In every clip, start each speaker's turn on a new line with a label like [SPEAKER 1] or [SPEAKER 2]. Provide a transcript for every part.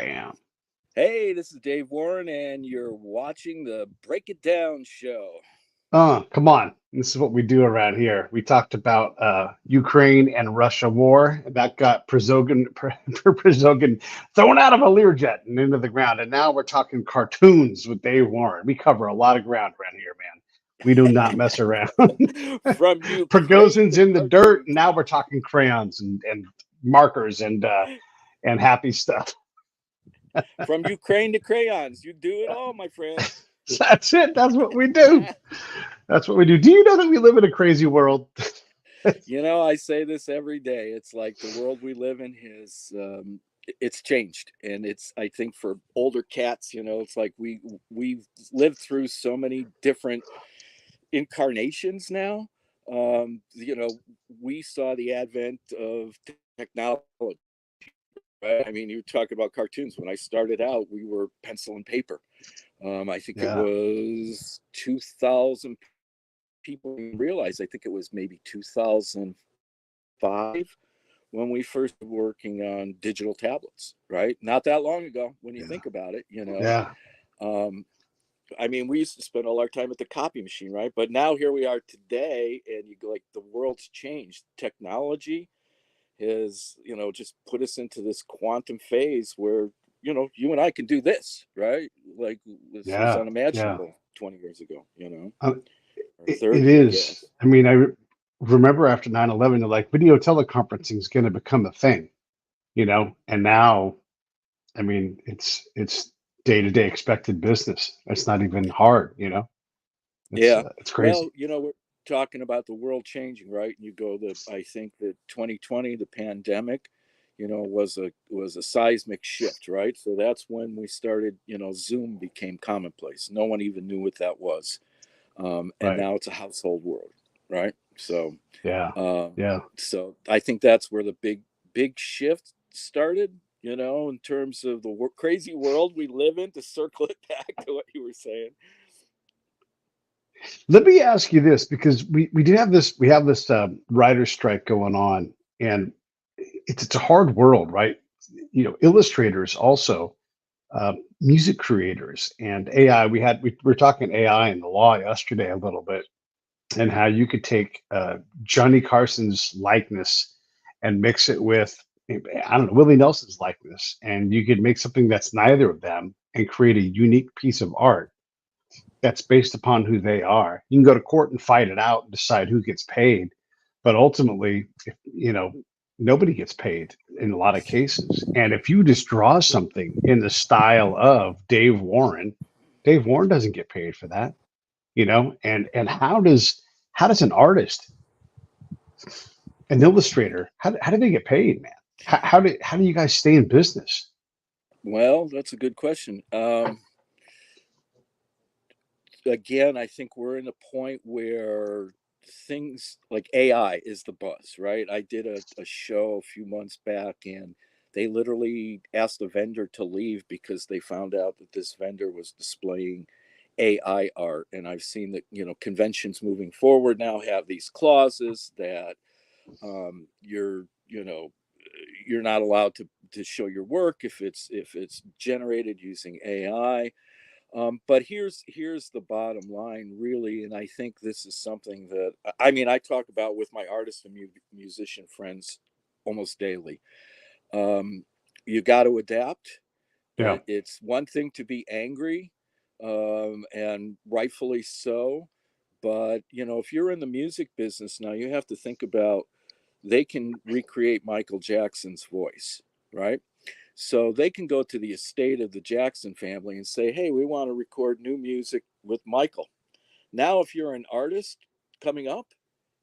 [SPEAKER 1] Bam.
[SPEAKER 2] Hey, this is Dave Warren, and you're watching the Break It Down show.
[SPEAKER 1] Come on. This is what we do around here. We talked about Ukraine and Russia war. That got Prigozhin thrown out of a Learjet and into the ground. And now we're talking cartoons with Dave Warren. We cover a lot of ground around here, man. We do not mess around.
[SPEAKER 2] From Ukraine
[SPEAKER 1] Prigozhin's
[SPEAKER 2] to
[SPEAKER 1] in the dirt.
[SPEAKER 2] cartoons.
[SPEAKER 1] Now we're talking crayons and markers and happy stuff.
[SPEAKER 2] From Ukraine to crayons. You do it all, my friend.
[SPEAKER 1] That's it. That's what we do. That's what we do. Do you know that we live in a crazy world?
[SPEAKER 2] I say this every day. It's like the world we live in is it's changed, and it's, I think, for older cats, it's like we've lived through so many different incarnations now. We saw the advent of technology, right? I mean, you talk about cartoons. When I started out, we were pencil and paper. I think it
[SPEAKER 1] Yeah.
[SPEAKER 2] was 2000 people realized. I think it was maybe 2005 when we first were working on digital tablets, right? Not that long ago when you
[SPEAKER 1] Yeah.
[SPEAKER 2] think about it.
[SPEAKER 1] Yeah.
[SPEAKER 2] Um, I mean, we used to spend all our time at the copy machine, right? But now here we are today, and you go, like, the world's changed. Technology has, just put us into this quantum phase where, you and I can do this, right? Like, this was
[SPEAKER 1] Yeah. Yeah.
[SPEAKER 2] unimaginable 20 years ago,
[SPEAKER 1] Um,
[SPEAKER 2] or
[SPEAKER 1] it
[SPEAKER 2] 30, I
[SPEAKER 1] is.
[SPEAKER 2] guess.
[SPEAKER 1] I mean, remember after 9/11, they're like, video teleconferencing is going to become a thing, and now, I mean, it's day-to-day expected business. It's not even hard.
[SPEAKER 2] Yeah.
[SPEAKER 1] It's
[SPEAKER 2] Well,
[SPEAKER 1] crazy.
[SPEAKER 2] we're talking about the world changing, right? And you go that I think that 2020, the pandemic, was a seismic shift, right? So that's when we started, Zoom became commonplace. No one even knew what that was. And
[SPEAKER 1] Right.
[SPEAKER 2] now it's a household world, right? So
[SPEAKER 1] Yeah.
[SPEAKER 2] um,
[SPEAKER 1] Yeah.
[SPEAKER 2] so I think that's where the big shift started, in terms of the crazy world we live in, to circle it back to what you were saying.
[SPEAKER 1] Let me ask you this, because we do have this, we have this writer strike going on, and it's a hard world, right? Illustrators also, music creators, and AI. We were talking AI and the law yesterday a little bit, and how you could take Johnny Carson's likeness and mix it with, I don't know, Willie Nelson's likeness, and you could make something that's neither of them and create a unique piece of art that's based upon who they are. You can go to court and fight it out and decide who gets paid, but ultimately, if, nobody gets paid in a lot of cases. And if you just draw something in the style of Dave Warren doesn't get paid for that. And how does an artist, an illustrator, how do they get paid, man? How do you guys stay in business?
[SPEAKER 2] Well, that's a good question. Again, I think we're in a point where things like AI is the buzz, right? I did a show a few months back, and they literally asked the vendor to leave because they found out that this vendor was displaying AI art. And I've seen that, conventions moving forward now have these clauses that you're not allowed to show your work if it's generated using AI. But here's the bottom line, really, and I think this is something that, I mean, I talk about with my artist and musician friends almost daily. Um, you got to adapt.
[SPEAKER 1] Yeah.
[SPEAKER 2] It's one thing to be angry, and rightfully so. But if you're in the music business now, you have to think about, they can recreate Michael Jackson's voice, right? So they can go to the estate of the Jackson family and say, hey, we want to record new music with Michael. Now, if you're an artist coming up,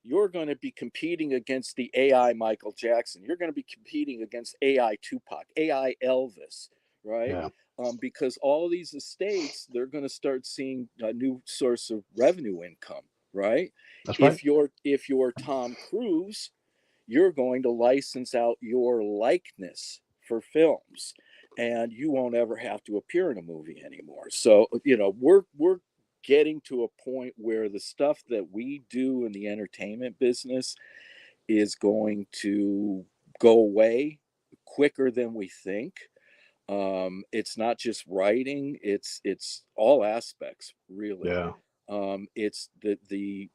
[SPEAKER 2] you're going to be competing against the AI Michael Jackson. You're going to be competing against AI Tupac, AI Elvis, right?
[SPEAKER 1] Yeah.
[SPEAKER 2] Because all these estates, they're going to start seeing a new source of revenue income, right?
[SPEAKER 1] That's right.
[SPEAKER 2] If you're Tom Cruise, you're going to license out your likeness for films, and you won't ever have to appear in a movie anymore. So we're getting to a point where the stuff that we do in the entertainment business is going to go away quicker than we think. It's not just writing, it's all aspects, really.
[SPEAKER 1] Yeah.
[SPEAKER 2] It's the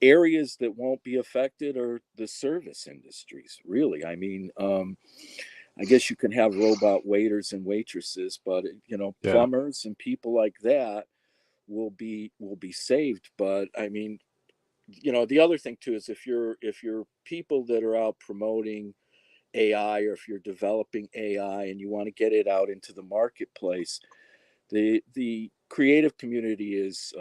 [SPEAKER 2] areas that won't be affected are the service industries, really. I mean, I guess you can have robot waiters and waitresses, but
[SPEAKER 1] Yeah.
[SPEAKER 2] plumbers and people like that will be saved. But I mean, the other thing too is if you're people that are out promoting AI, or if you're developing AI and you want to get it out into the marketplace, the creative community is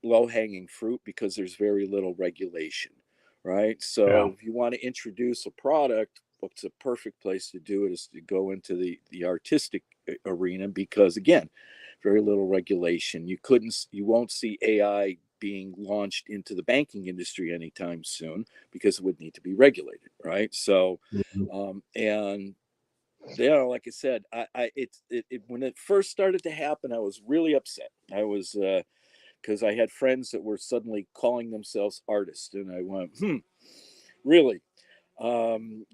[SPEAKER 2] low hanging fruit because there's very little regulation, right?
[SPEAKER 1] Yeah.
[SPEAKER 2] So if you want to introduce a product, what's a perfect place to do it is to go into the artistic arena, because again, very little regulation. You won't see AI being launched into the banking industry anytime soon because it would need to be regulated, right? So,
[SPEAKER 1] Mhm.
[SPEAKER 2] and like I said, when it first started to happen, I was really upset. I was because I had friends that were suddenly calling themselves artists, and I went, really? Um,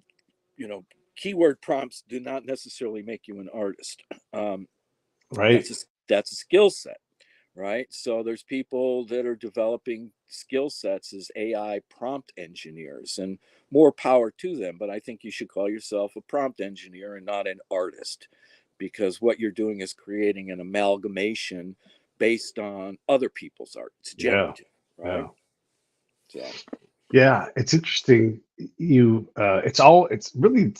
[SPEAKER 2] you know, keyword prompts do not necessarily make you an artist. Um,
[SPEAKER 1] Right.
[SPEAKER 2] that's a skill set, right? So there's people that are developing skill sets as AI prompt engineers, and more power to them. But I think you should call yourself a prompt engineer and not an artist, because what you're doing is creating an amalgamation based on other people's art. It's
[SPEAKER 1] Yeah.
[SPEAKER 2] generative, right?
[SPEAKER 1] Yeah.
[SPEAKER 2] So
[SPEAKER 1] Yeah. It's interesting. It's really,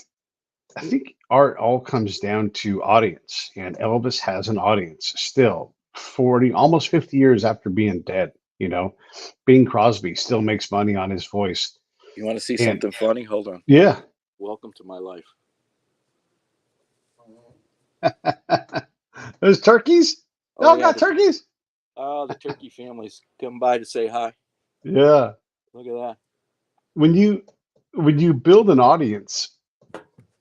[SPEAKER 1] I think art all comes down to audience, and Elvis has an audience still 40, almost 50 years after being dead. You know, Bing Crosby still makes money on his voice.
[SPEAKER 2] you want to see
[SPEAKER 1] And
[SPEAKER 2] something funny? Hold on.
[SPEAKER 1] yeah,
[SPEAKER 2] Welcome to my life.
[SPEAKER 1] those turkeys, they
[SPEAKER 2] Oh
[SPEAKER 1] all
[SPEAKER 2] yeah,
[SPEAKER 1] got turkeys.
[SPEAKER 2] the turkey families come by to say hi.
[SPEAKER 1] Yeah.
[SPEAKER 2] Look at that.
[SPEAKER 1] When you build an audience,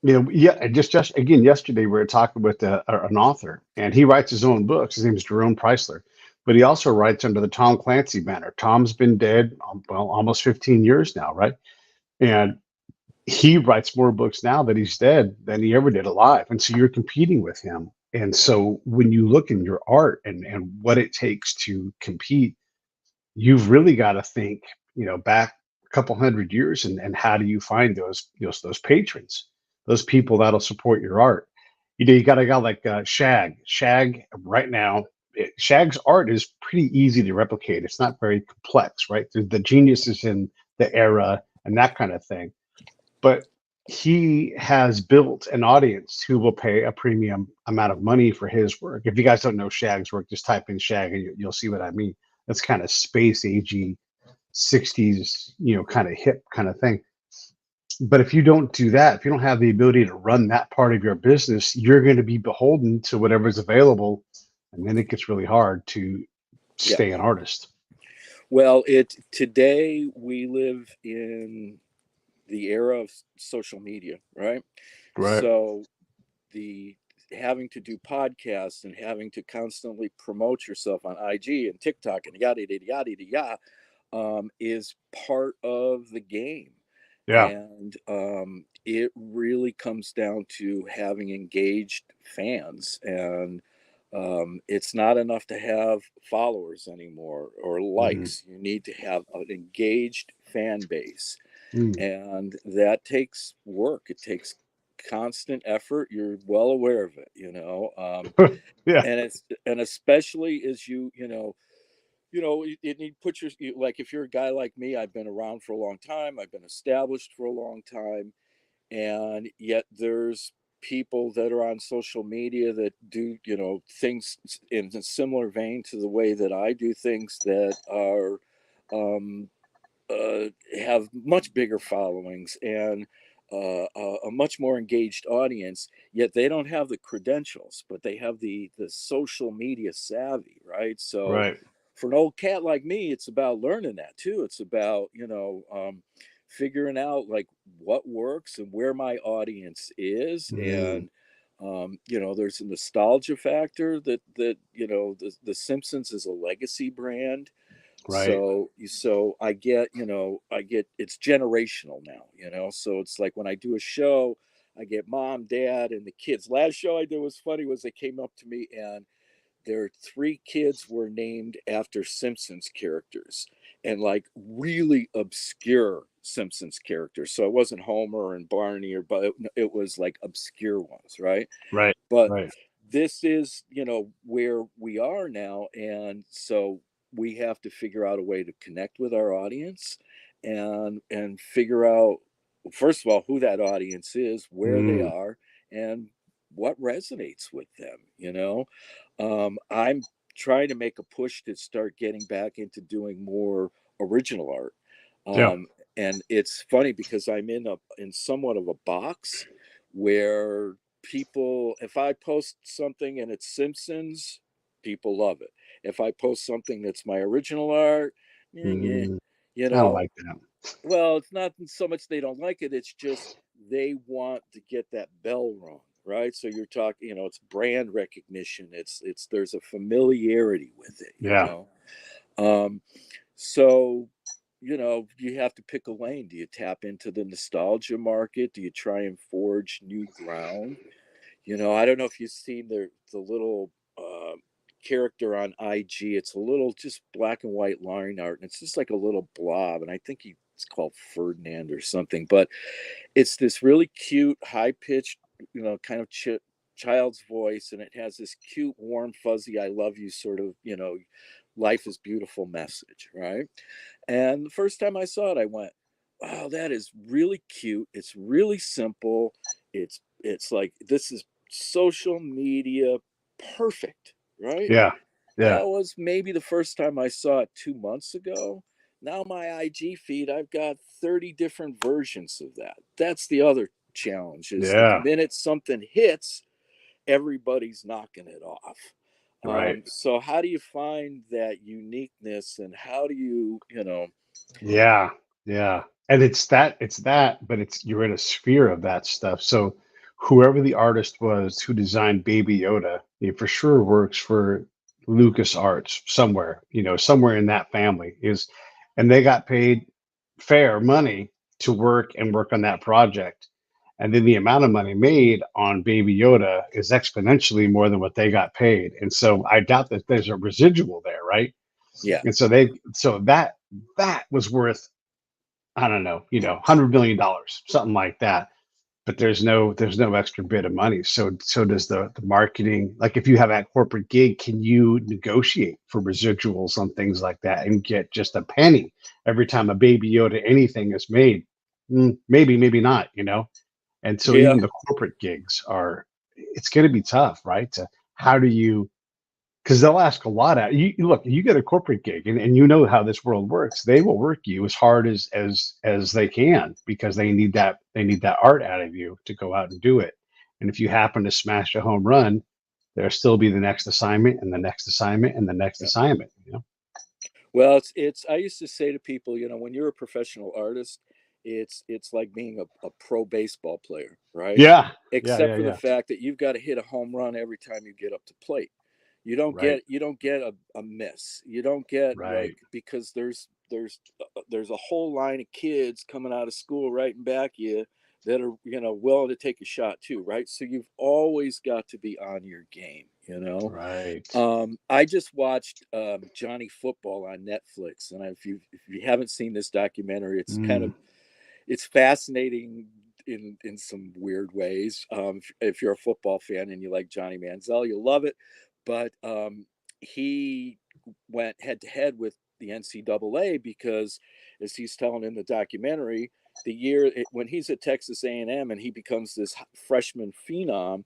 [SPEAKER 1] yeah, and just again yesterday we were talking with an author, and he writes his own books. His name is Jerome Preisler, but he also writes under the Tom Clancy banner. Tom's been dead, well, almost 15 years now, right? And he writes more books now that he's dead than he ever did alive, and so you're competing with him. And so when you look in your art and what it takes to compete, you've really got to think, back a couple hundred years, and how do you find those patrons, those people that'll support your art. You got a guy like Shag right now. Shag's art is pretty easy to replicate. It's not very complex, right? The genius is in the era and that kind of thing. But he has built an audience who will pay a premium amount of money for his work. If you guys don't know Shag's work, just type in Shag and you'll see what I mean. That's kind of space agey 60s, kind of hip kind of thing. But if you don't do that, if you don't have the ability to run that part of your business, you're going to be beholden to whatever's available. And then it gets really hard to
[SPEAKER 2] Yeah.
[SPEAKER 1] stay an artist.
[SPEAKER 2] Well, it today we live in the era of social media, right?
[SPEAKER 1] Right.
[SPEAKER 2] So the having to do podcasts and having to constantly promote yourself on IG and TikTok and yada yada yada yada is part of the game.
[SPEAKER 1] Yeah.
[SPEAKER 2] And it really comes down to having engaged fans. And it's not enough to have followers anymore or
[SPEAKER 1] Hmm.
[SPEAKER 2] likes. You need to have an engaged fan base,
[SPEAKER 1] Mm.
[SPEAKER 2] and that takes work. It takes constant effort. You're well aware of it,
[SPEAKER 1] Yeah.
[SPEAKER 2] and especially as you put like if you're a guy like me, I've been around for a long time. I've been established for a long time, and yet there's people that are on social media that do things in a similar vein to the way that I do things, that are um, have much bigger followings and a much more engaged audience, yet they don't have the credentials, but they have the social media savvy, right? So
[SPEAKER 1] Right.
[SPEAKER 2] for an old cat like me, it's about learning that too. It's about figuring out like what works and where my audience is.
[SPEAKER 1] Mm.
[SPEAKER 2] And there's a nostalgia factor that the Simpsons is a legacy brand.
[SPEAKER 1] Right.
[SPEAKER 2] So I get it's generational now, so it's like when I do a show, I get mom, dad, and the kids. Last show I did was funny. Was they came up to me and their three kids were named after Simpsons characters, and like really obscure Simpsons characters. So it wasn't Homer and Barney, but it was like obscure ones, right?
[SPEAKER 1] Right.
[SPEAKER 2] But
[SPEAKER 1] Right.
[SPEAKER 2] this is, where we are now. And so we have to figure out a way to connect with our audience and figure out, first of all, who that audience is, where they
[SPEAKER 1] Mm,
[SPEAKER 2] are, and what resonates with them. I'm trying to make a push to start getting back into doing more original art.
[SPEAKER 1] yeah.
[SPEAKER 2] And it's funny because I'm in somewhat of a box where people, if I post something and it's Simpsons, people love it. If I post something that's my original art, yeah, yeah,
[SPEAKER 1] Mm,
[SPEAKER 2] you
[SPEAKER 1] I don't
[SPEAKER 2] know,
[SPEAKER 1] like that.
[SPEAKER 2] well, it's not so much they don't like it, it's just they want to get that bell rung, right? So you're talking, it's brand recognition. It's there's a familiarity with it,
[SPEAKER 1] Yeah.
[SPEAKER 2] Um, so, you have to pick a lane. Do you tap into the nostalgia market? Do you try and forge new ground? I don't know if you've seen the little character on IG. It's a little just black and white line art, and it's just like a little blob. And I think it's called Ferdinand or something. But it's this really cute, high pitched, kind of child's voice, and it has this cute, warm, fuzzy, "I love you" sort of, life is beautiful message, right? And the first time I saw it, I went, "Wow, that is really cute. It's really simple. It's like this is social media perfect, right?"
[SPEAKER 1] Yeah. Yeah.
[SPEAKER 2] That was maybe the first time I saw it 2 months ago. Now my IG feed, I've got 30 different versions of that. That's the other challenge is the
[SPEAKER 1] Yeah.
[SPEAKER 2] minute something hits, everybody's knocking it off.
[SPEAKER 1] Right.
[SPEAKER 2] So how do you find that uniqueness, and how do you.
[SPEAKER 1] Yeah. Yeah. And it's that, but you're in a sphere of that stuff. So whoever the artist was who designed Baby Yoda, he for sure works for Lucas Arts somewhere, somewhere in that family and they got paid fair money to work on that project. And then the amount of money made on Baby Yoda is exponentially more than what they got paid. And so I doubt that there's a residual there, right?
[SPEAKER 2] Yeah.
[SPEAKER 1] And so that was worth, I don't know, $100 million, something like that. But there's no extra bit of money. So does the marketing. Like if you have that corporate gig, can you negotiate for residuals on things like that and get just a penny every time a Baby Yoda anything is made? Maybe, maybe not. And so
[SPEAKER 2] Yeah.
[SPEAKER 1] even the corporate gigs it's going to be tough, right? How do you because they'll ask a lot out you. Look, you get a corporate gig, and you know how this world works. They will work you as hard as they can because they need that art out of you to go out and do it. And if you happen to smash a home run, there'll still be the next assignment and the next assignment and the next
[SPEAKER 2] Yeah.
[SPEAKER 1] assignment.
[SPEAKER 2] Well, it's I used to say to people, when you're a professional artist, it's like being a pro baseball player, right?
[SPEAKER 1] Yeah, yeah,
[SPEAKER 2] Except
[SPEAKER 1] yeah,
[SPEAKER 2] for the
[SPEAKER 1] yeah.
[SPEAKER 2] fact that you've got to hit a home run every time you get up to plate.
[SPEAKER 1] Right,
[SPEAKER 2] You don't get a miss. You don't get like,
[SPEAKER 1] right.
[SPEAKER 2] because there's a whole line of kids coming out of school right in back of you that are, willing to take a shot too, right? So you've always got to be on your game.
[SPEAKER 1] Right.
[SPEAKER 2] I just watched Johnny Football on Netflix, and if you haven't seen this documentary,
[SPEAKER 1] Mm,
[SPEAKER 2] it's fascinating in some weird ways. If you're a football fan and you like Johnny Manziel, you'll love it. But he went head to head with the NCAA because, as he's telling in the documentary, when he's at Texas A&M and he becomes this freshman phenom,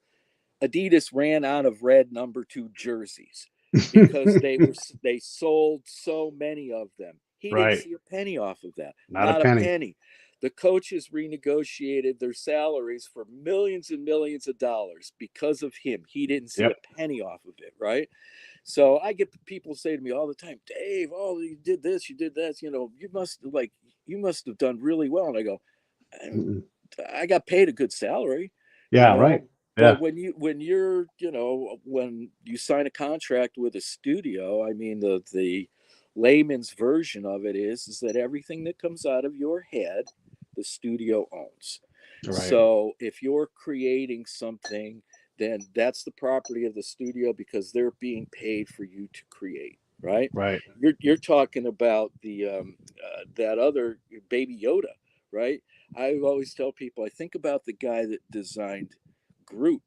[SPEAKER 2] Adidas ran out of red number 2 jerseys because they sold so many of them. He didn't
[SPEAKER 1] right.
[SPEAKER 2] see a penny off of that.
[SPEAKER 1] Not a
[SPEAKER 2] Not a
[SPEAKER 1] penny.
[SPEAKER 2] penny. The coaches renegotiated their salaries for millions and millions of dollars because of him. He didn't see
[SPEAKER 1] Yep.
[SPEAKER 2] a penny off of it, right? So I get people say to me all the time, "Dave, oh, you did this, you did that, you must have done really well." And I go,
[SPEAKER 1] Mm-mm.
[SPEAKER 2] I got paid a good salary, you
[SPEAKER 1] Yeah. Right.
[SPEAKER 2] know. But
[SPEAKER 1] Yeah.
[SPEAKER 2] when you sign a contract with a studio, I mean, the layman's version of it is that everything that comes out of your head, the studio owns.
[SPEAKER 1] Right.
[SPEAKER 2] So if you're creating something, then that's the property of the studio because they're being paid for you to create, right?
[SPEAKER 1] Right.
[SPEAKER 2] You're talking about the that other Baby Yoda, right? I always tell people I think about the guy that designed Groot,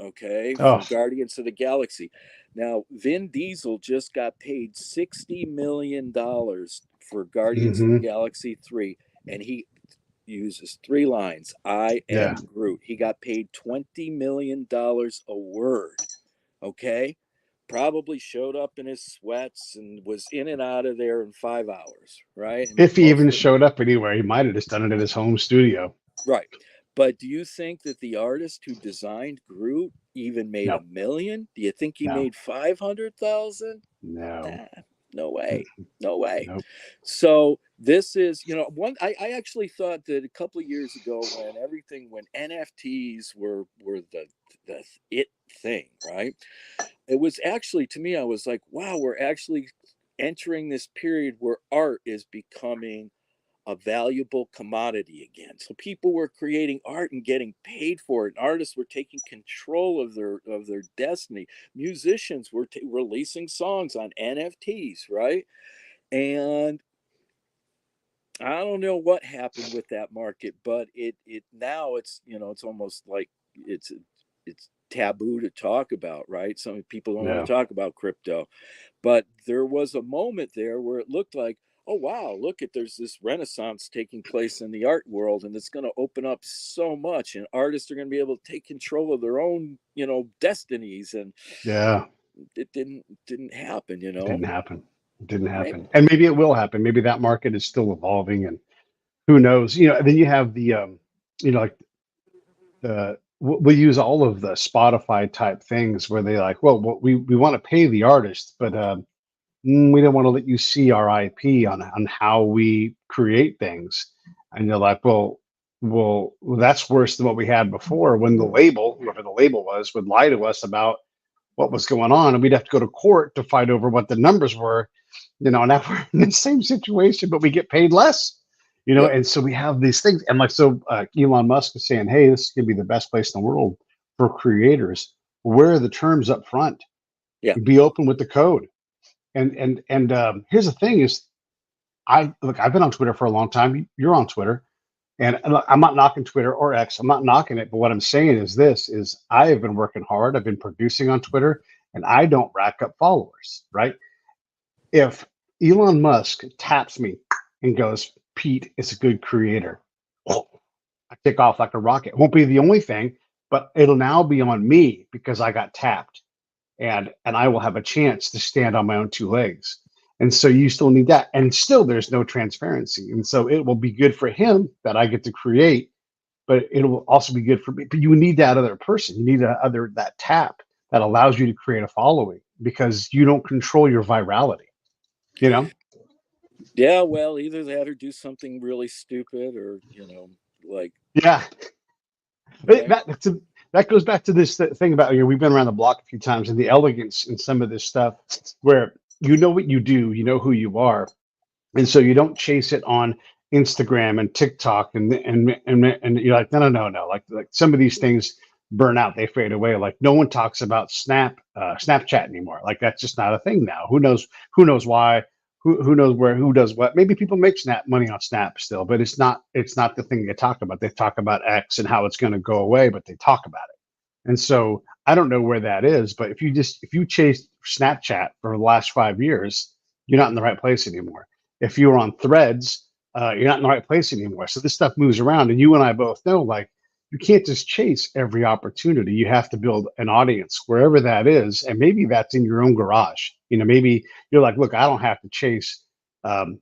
[SPEAKER 2] okay,
[SPEAKER 1] Oh.
[SPEAKER 2] from Guardians of the Galaxy. Now, Vin Diesel just got paid $60 million for Guardians of the
[SPEAKER 1] Hmm.
[SPEAKER 2] Galaxy 3, and he uses three lines: I
[SPEAKER 1] Yeah.
[SPEAKER 2] am Groot. He got paid $20 million a word, okay? Probably showed up in his sweats and was in and out of there in 5 hours, right? And
[SPEAKER 1] If he
[SPEAKER 2] most
[SPEAKER 1] even
[SPEAKER 2] of it,
[SPEAKER 1] showed up anywhere, he might have just done it at his home studio.
[SPEAKER 2] right. But do you think that the artist who designed Groot even made
[SPEAKER 1] No.
[SPEAKER 2] 1 million? Do you think he
[SPEAKER 1] No.
[SPEAKER 2] made 500,000?
[SPEAKER 1] No.
[SPEAKER 2] Nah, no way. No way.
[SPEAKER 1] Nope.
[SPEAKER 2] So this is, one. I actually thought that a couple of years ago when NFTs were the it thing, right? It was actually, to me, I was like, wow, we're actually entering this period where art is becoming a valuable commodity again. So people were creating art and getting paid for it. And artists were taking control of their destiny. Musicians were releasing songs on NFTs, right? And I don't know what happened with that market, but it now it's almost like it's taboo to talk about, right? Some people don't want
[SPEAKER 1] Yeah.
[SPEAKER 2] to talk about crypto, but there was a moment there where it looked like, oh wow, look at there's this renaissance taking place in the art world, and it's going to open up so much, and artists are going to be able to take control of their own destinies, and
[SPEAKER 1] Yeah.
[SPEAKER 2] it didn't happen,
[SPEAKER 1] It didn't happen. It didn't
[SPEAKER 2] Maybe.
[SPEAKER 1] happen. And maybe it will happen. Maybe that market is still evolving, and who knows? Then you have the like we use all of the Spotify type things where they like, well, we want to pay the artist, but we don't want to let you see our IP on how we create things. And you're like, well, that's worse than what we had before when the label, whoever the label was, would lie to us about what was going on, and we'd have to go to court to fight over what the numbers were. Now we're in the same situation, but we get paid less.
[SPEAKER 2] Yep.
[SPEAKER 1] And so we have these things, and like so, Elon Musk is saying, "Hey, this is going to be the best place in the world for creators. Where are the terms up front?
[SPEAKER 2] Yeah.
[SPEAKER 1] Be open with the code." And here's the thing: is I've been on Twitter for a long time. You're on Twitter, and look, I'm not knocking Twitter or X. I'm not knocking it, but what I'm saying is this: is I have been working hard. I've been producing on Twitter, and I don't rack up followers, right? If Elon Musk taps me and goes, Pete is a good creator, I take off like a rocket. It won't be the only thing, but it'll now be on me because I got tapped, and I will have a chance to stand on my own two legs. And so you still need that. And still there's no transparency. And so it will be good for him that I get to create, but it will also be good for me. But you need that other person. You need that tap that allows you to create a following because you don't control your virality, you know?
[SPEAKER 2] Yeah, well, either that or do something really stupid or, like,
[SPEAKER 1] Yeah.
[SPEAKER 2] right?
[SPEAKER 1] That goes back to this thing about, we've been around the block a few times, and the elegance in some of this stuff where you know what you do, you know who you are. And so you don't chase it on Instagram and TikTok, and you're like, no. Like some of these things burn out, they fade away. Like no one talks about Snapchat anymore. Like that's just not a thing now. Who knows why? Who knows where? Who does what? Maybe people make Snap money on Snap still, but it's not the thing they talk about. They talk about X and how it's going to go away, but they talk about it. And so I don't know where that is, but if you chase Snapchat for the last 5 years, you're not in the right place anymore. If you're on Threads, you're not in the right place anymore. So this stuff moves around, and you and I both know, like, you can't just chase every opportunity. You have to build an audience wherever that is, and maybe that's in your own garage. Maybe you're like, look, I don't have to chase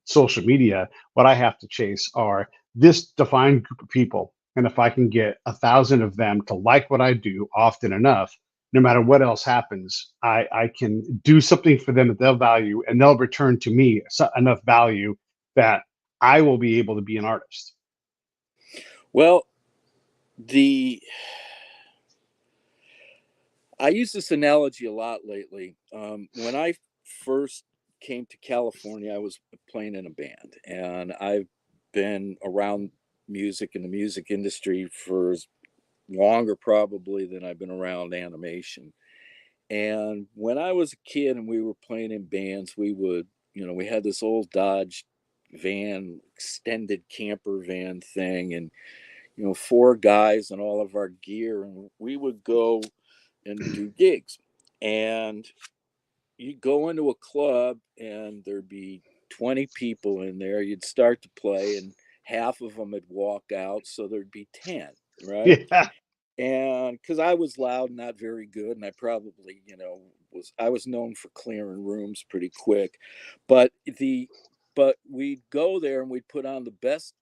[SPEAKER 1] social media. What I have to chase are this defined group of people, and if I can get 1,000 of them to like what I do often enough, no matter what else happens, I can do something for them that they'll value, and they'll return to me enough value that I will be able to be an artist.
[SPEAKER 2] Well, the I use this analogy a lot lately. When I first came to California, I was playing in a band, and I've been around music and the music industry for longer probably than I've been around animation. And when I was a kid and we were playing in bands, we would, we had this old Dodge van, extended camper van thing, and, four guys and all of our gear. And we would go and do gigs. And you'd go into a club and there'd be 20 people in there. You'd start to play and half of them would walk out. So there'd be 10, right?
[SPEAKER 1] Yeah.
[SPEAKER 2] And because I was loud, not very good, and I probably, I was known for clearing rooms pretty quick, but we'd go there and we'd put on the best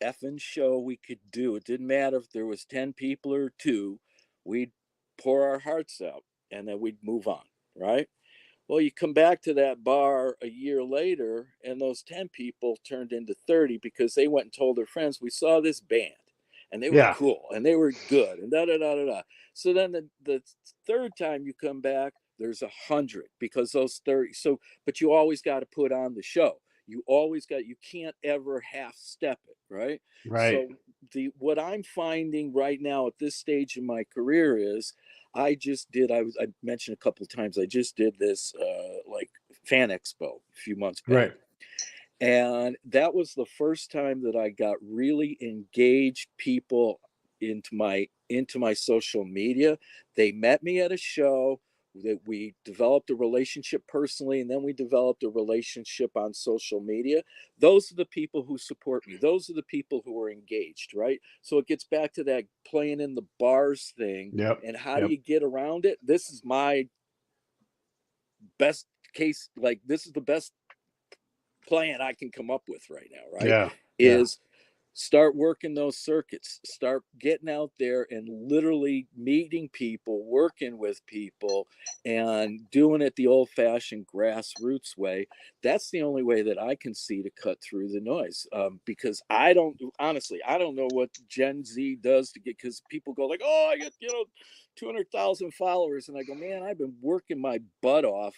[SPEAKER 2] effing show we could do. It didn't matter if there was 10 people or two, we'd pour our hearts out and then we'd move on, right? Well, you come back to that bar a year later, and those 10 people turned into 30 because they went and told their friends, we saw this band and they were
[SPEAKER 1] Yeah.
[SPEAKER 2] cool and they were good and da da da da da. So then the third time you come back, there's 100 because those 30. So, but you always got to put on the show. You can't ever half step it, right?
[SPEAKER 1] Right.
[SPEAKER 2] So what I'm finding right now at this stage in my career is I mentioned a couple of times, I just did this like fan expo a few months back.
[SPEAKER 1] Right.
[SPEAKER 2] And that was the first time that I got really engaged people into my social media. They met me at a show that we developed a relationship personally, and then we developed a relationship on social media. Those are the people who support me. Those are the people who are engaged, right? So it gets back to that playing in the bars thing.
[SPEAKER 1] Yep.
[SPEAKER 2] And how do
[SPEAKER 1] Yep.
[SPEAKER 2] you get around it? This is my best case. Like, this is the best plan I can come up with right now, right?
[SPEAKER 1] Yeah. Yeah.
[SPEAKER 2] Is start working those circuits, start getting out there and literally meeting people, working with people, and doing it the old fashioned grassroots way. That's the only way that I can see to cut through the noise. Because I don't know what Gen Z does to get, because people go like, oh, I get, 200,000 followers. And I go, man, I've been working my butt off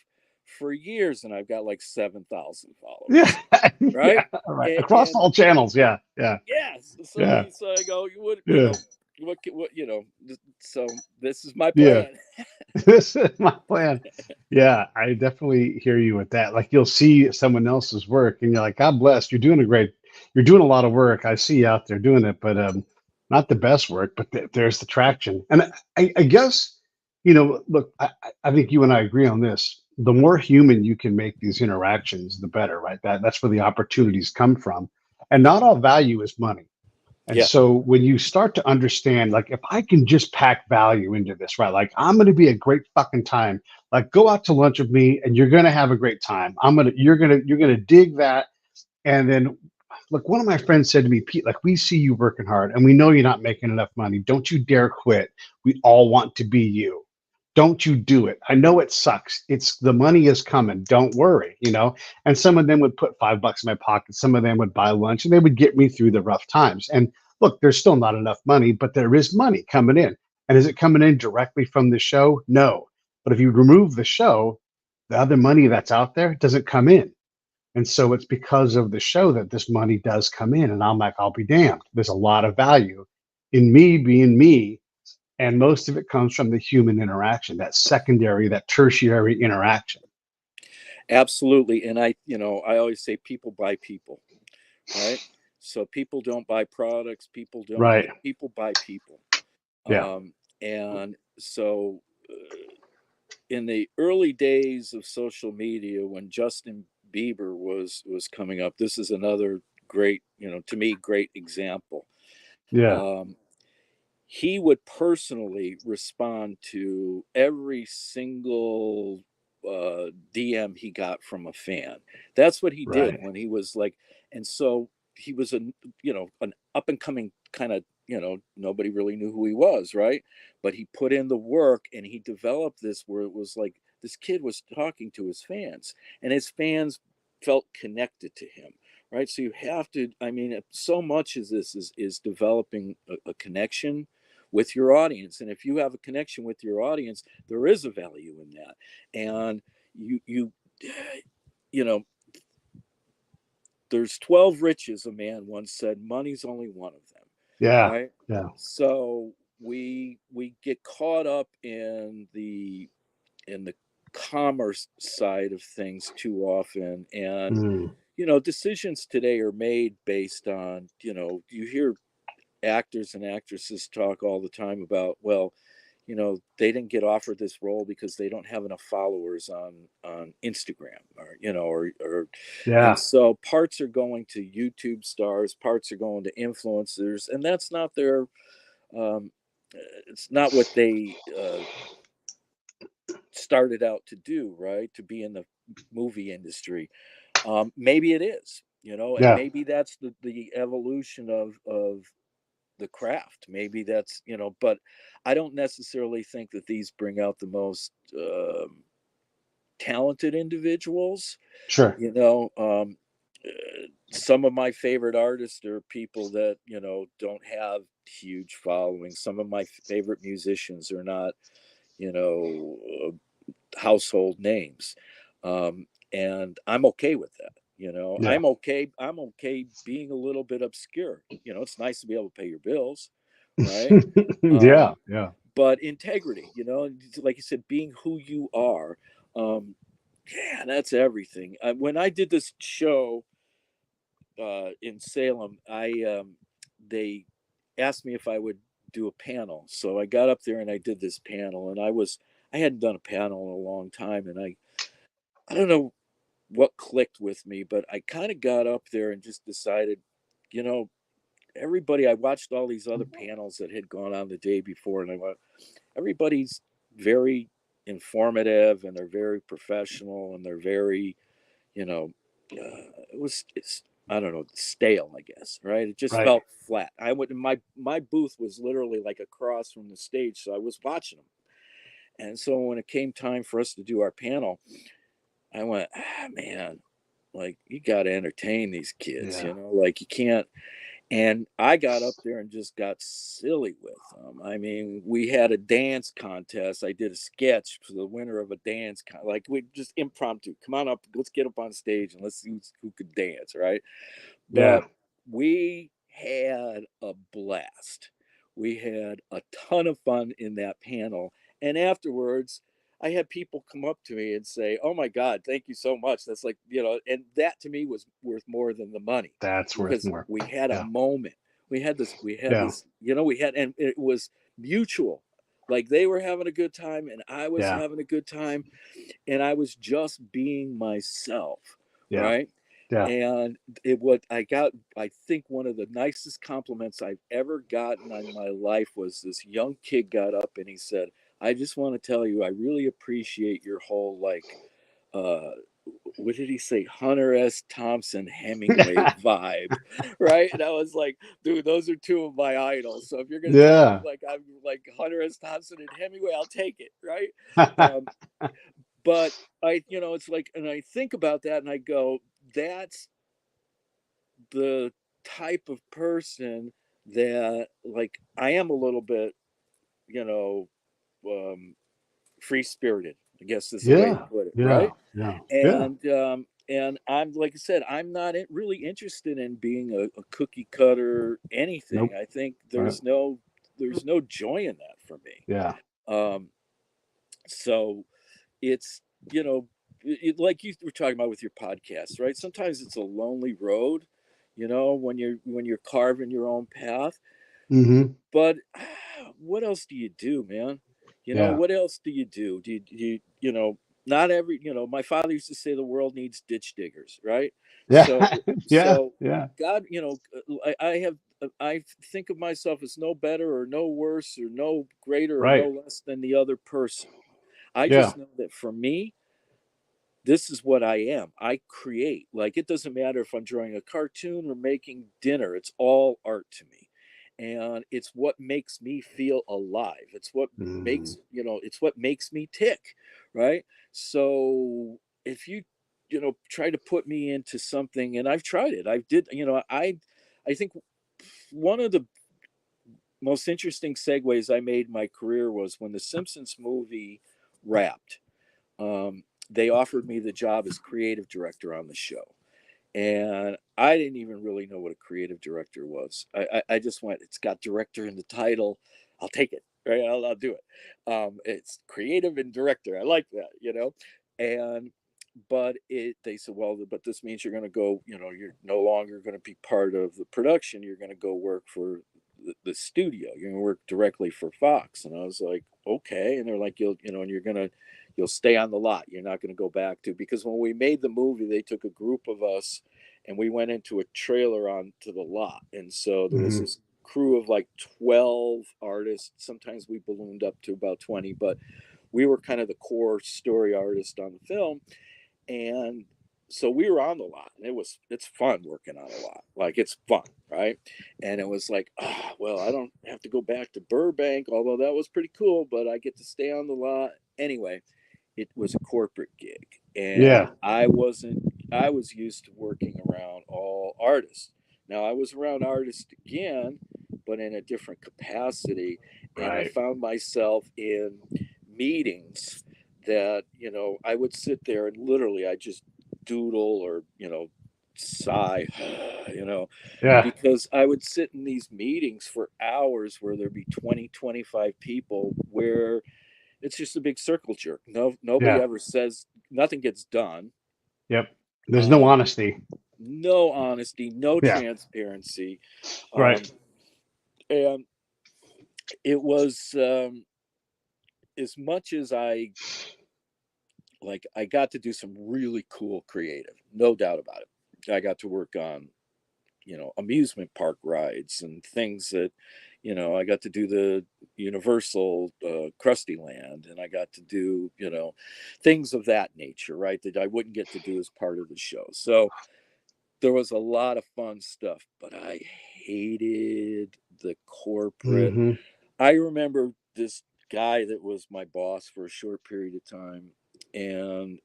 [SPEAKER 2] for years and I've got like 7,000
[SPEAKER 1] Yeah.
[SPEAKER 2] followers,
[SPEAKER 1] Yeah.
[SPEAKER 2] right?
[SPEAKER 1] All right. Across
[SPEAKER 2] And
[SPEAKER 1] all channels. Yeah. Yeah.
[SPEAKER 2] yes,
[SPEAKER 1] Yeah.
[SPEAKER 2] so I go, you would,
[SPEAKER 1] Yeah.
[SPEAKER 2] so this is my
[SPEAKER 1] Yeah.
[SPEAKER 2] plan.
[SPEAKER 1] This is my plan. Yeah, I definitely hear you with that. Like, you'll see someone else's work and you're like, God bless, you're doing a lot of work. I see you out there doing it, but not the best work, but there's the traction. And I guess, look, I think you and I agree on this. The more human you can make these interactions, the better, right? That's where the opportunities come from. And not all value is money. And
[SPEAKER 2] Yeah,
[SPEAKER 1] so when you start to understand, like, if I can just pack value into this, right? Like, I'm going to be a great fucking time. Like, go out to lunch with me and you're going to have a great time. You're going to dig that. And then, look, one of my friends said to me, Pete, like, we see you working hard and we know you're not making enough money. Don't you dare quit. We all want to be you. Don't you do it. I know it sucks. It's the money is coming. Don't worry. And some of them would put $5 in my pocket. Some of them would buy lunch and they would get me through the rough times. And look, there's still not enough money, but there is money coming in. And is it coming in directly from the show? No. But if you remove the show, the other money that's out there doesn't come in. And so it's because of the show that this money does come in. And I'm like, I'll be damned. There's a lot of value in me being me. And most of it comes from the human interaction, that secondary, that tertiary interaction.
[SPEAKER 2] absolutely. And I always say people buy people, right? So people don't buy products.
[SPEAKER 1] Right.
[SPEAKER 2] People buy people.
[SPEAKER 1] Yeah.
[SPEAKER 2] And so in the early days of social media, when Justin Bieber was coming up, this is another great, to me, great example.
[SPEAKER 1] Yeah.
[SPEAKER 2] Um, he would personally respond to every single DM he got from a fan. That's what he did
[SPEAKER 1] Right.
[SPEAKER 2] when he was like, and so he was an up and coming kind of, nobody really knew who he was, right? But he put in the work and he developed this where it was like this kid was talking to his fans and his fans felt connected to him, right? So you have to, I mean, so much as this is developing a connection with your audience. And if you have a connection with your audience, there is a value in that. And you you know there's 12 riches, a man once said. Money's only one of them.
[SPEAKER 1] Yeah.
[SPEAKER 2] right?
[SPEAKER 1] Yeah.
[SPEAKER 2] So we get caught up in the commerce side of things too often, and
[SPEAKER 1] Mm.
[SPEAKER 2] decisions today are made based on, you hear actors and actresses talk all the time about, well, they didn't get offered this role because they don't have enough followers on Instagram, or and
[SPEAKER 1] Yeah.
[SPEAKER 2] so parts are going to YouTube stars, parts are going to influencers, and that's not their um, it's not what they started out to do, right? To be in the movie industry. Maybe it is, and
[SPEAKER 1] Yeah.
[SPEAKER 2] maybe that's the evolution of the craft. Maybe that's, but I don't necessarily think that these bring out the most talented individuals.
[SPEAKER 1] Sure.
[SPEAKER 2] Some of my favorite artists are people that, don't have huge followings. Some of my favorite musicians are not, you know, household names. And I'm okay with that.
[SPEAKER 1] Yeah.
[SPEAKER 2] I'm okay being a little bit obscure. It's nice to be able to pay your bills, right?
[SPEAKER 1] Yeah.
[SPEAKER 2] Um,
[SPEAKER 1] Yeah.
[SPEAKER 2] but integrity, like you said, being who you are. Um, yeah, that's everything. When I did this show in Salem, they asked me if I would do a panel. So I got up there and I did this panel, and I hadn't done a panel in a long time, and I don't know what clicked with me, but I kind of got up there and just decided, you know, everybody. I watched all these other panels that had gone on the day before, and I went, everybody's very informative and they're very professional and they're very, you know, it's I don't know, stale, I guess, right? It just
[SPEAKER 1] Right.
[SPEAKER 2] felt flat. I went my booth was literally like across from the stage, so I was watching them. And so when it came time for us to do our panel, I went, man, like you got to entertain these kids,
[SPEAKER 1] Yeah.
[SPEAKER 2] like you can't. And I got up there and just got silly with them. I mean, we had a dance contest. I did a sketch for the winner of a like we just impromptu. Come on up, let's get up on stage and let's see who could dance, right?
[SPEAKER 1] Yeah.
[SPEAKER 2] But we had a blast. We had a ton of fun in that panel. And afterwards, I had people come up to me and say, "Oh my God, thank you so much." That's like, and that to me was worth more than the money,
[SPEAKER 1] That's worth
[SPEAKER 2] because
[SPEAKER 1] more.
[SPEAKER 2] we had a
[SPEAKER 1] Yeah.
[SPEAKER 2] moment. We had
[SPEAKER 1] Yeah.
[SPEAKER 2] this, and it was mutual. Like they were having a good time and I was
[SPEAKER 1] Yeah.
[SPEAKER 2] having a good time, and I was just being myself,
[SPEAKER 1] Yeah.
[SPEAKER 2] right?
[SPEAKER 1] Yeah.
[SPEAKER 2] And what I got, I think one of the nicest compliments I've ever gotten in my life was this young kid got up and he said, "I just want to tell you, I really appreciate your whole like, uh, what did he say? Hunter S. Thompson Hemingway vibe," right? And I was like, dude, those are two of my idols. So if you're gonna tell me
[SPEAKER 1] Yeah.
[SPEAKER 2] like I'm like Hunter S. Thompson and Hemingway, I'll take it, right? Um, but it's like, and I think about that and I go, that's the type of person that, like, I am a little bit, you know, um, free spirited, I guess is the way to
[SPEAKER 1] Yeah.
[SPEAKER 2] put it,
[SPEAKER 1] Yeah.
[SPEAKER 2] right?
[SPEAKER 1] Yeah. Yeah.
[SPEAKER 2] And I'm, like I said, I'm not really interested in being a cookie cutter anything.
[SPEAKER 1] Nope.
[SPEAKER 2] I think
[SPEAKER 1] Right.
[SPEAKER 2] there's no joy in that for me.
[SPEAKER 1] Yeah.
[SPEAKER 2] Um, so it's, like you were talking about with your podcast, right? Sometimes it's a lonely road, when you're carving your own path.
[SPEAKER 1] Hmm.
[SPEAKER 2] But what else do you do, man?
[SPEAKER 1] Yeah.
[SPEAKER 2] What else do you do? Not every, my father used to say the world needs ditch diggers, right?
[SPEAKER 1] Yeah.
[SPEAKER 2] So,
[SPEAKER 1] Yeah.
[SPEAKER 2] so
[SPEAKER 1] Yeah.
[SPEAKER 2] God, I think of myself as no better or no worse or no greater or no
[SPEAKER 1] Right.
[SPEAKER 2] less than the other person. I
[SPEAKER 1] Yeah.
[SPEAKER 2] just know that for me, this is what I am. I create. Like it doesn't matter if I'm drawing a cartoon or making dinner. It's all art to me. And it's what makes me feel alive.
[SPEAKER 1] Mm.
[SPEAKER 2] It's what makes me tick, right? So if you try to put me into something, and I've tried it. I think one of the most interesting segues I made in my career was when the Simpsons movie wrapped. They offered me the job as creative director on the show. And I didn't even really know what a creative director was. I just went, it's got director in the title. I'll take it. Right. I'll do it. It's creative and director. I like that, and, but they said, well, but this means you're going to go, you're no longer going to be part of the production. You're going to go work for the studio. You're going to work directly for Fox. And I was like, okay. And they're like, and you'll stay on the lot. You're not going to go back to, because when we made the movie, they took a group of us and we went into a trailer onto the lot. And so there was
[SPEAKER 1] Hmm.
[SPEAKER 2] this crew of like 12 artists. Sometimes we ballooned up to about 20, but we were kind of the core story artist on the film. And so we were on the lot, and it's fun working on a lot. Like, it's fun, right? And it was like, well, I don't have to go back to Burbank, although that was pretty cool, but I get to stay on the lot. Anyway, it was a corporate gig, and
[SPEAKER 1] Yeah.
[SPEAKER 2] I was used to working around all artists. Now I was around artists again, but in a different capacity, and I
[SPEAKER 1] Right.
[SPEAKER 2] found myself in meetings that, I would sit there and literally I just doodle or, sigh, you know
[SPEAKER 1] Yeah.
[SPEAKER 2] because I would sit in these meetings for hours where there'd be 20, 25 people, where it's just a big circle jerk. Nobody
[SPEAKER 1] Yeah.
[SPEAKER 2] ever says, nothing gets done.
[SPEAKER 1] Yep. There's no
[SPEAKER 2] Um,
[SPEAKER 1] honesty.
[SPEAKER 2] no honesty, no
[SPEAKER 1] Yeah.
[SPEAKER 2] transparency.
[SPEAKER 1] Right.
[SPEAKER 2] Um, and it was, as much as I got to do some really cool creative, no doubt about it. I got to work on, amusement park rides and things that, I got to do the Universal Krusty Land, and I got to do, things of that nature, right? That I wouldn't get to do as part of the show. So there was a lot of fun stuff, but I hated the corporate.
[SPEAKER 1] Hmm.
[SPEAKER 2] I remember this guy that was my boss for a short period of time, and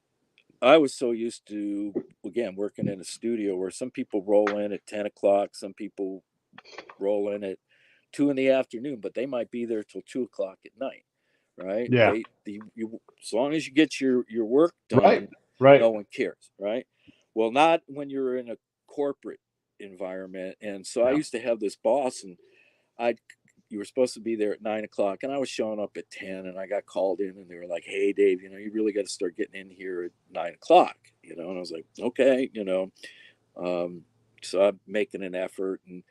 [SPEAKER 2] I was so used to, again, working in a studio where some people roll in at 10 o'clock, some people roll in at 2 in the afternoon, but they might be there till 2 o'clock at night, right?
[SPEAKER 1] Yeah.
[SPEAKER 2] As long as you get your work
[SPEAKER 1] Right.
[SPEAKER 2] done,
[SPEAKER 1] Right.
[SPEAKER 2] no one cares, right? Well, not when you're in a corporate environment. And so I
[SPEAKER 1] Yeah.
[SPEAKER 2] used to have this boss, and I you were supposed to be there at 9 o'clock, and I was showing up at 10, and I got called in, and they were like, "Hey, Dave, you really got to start getting in here at 9 o'clock," and I was like, "Okay." Um, so I'm making an effort, and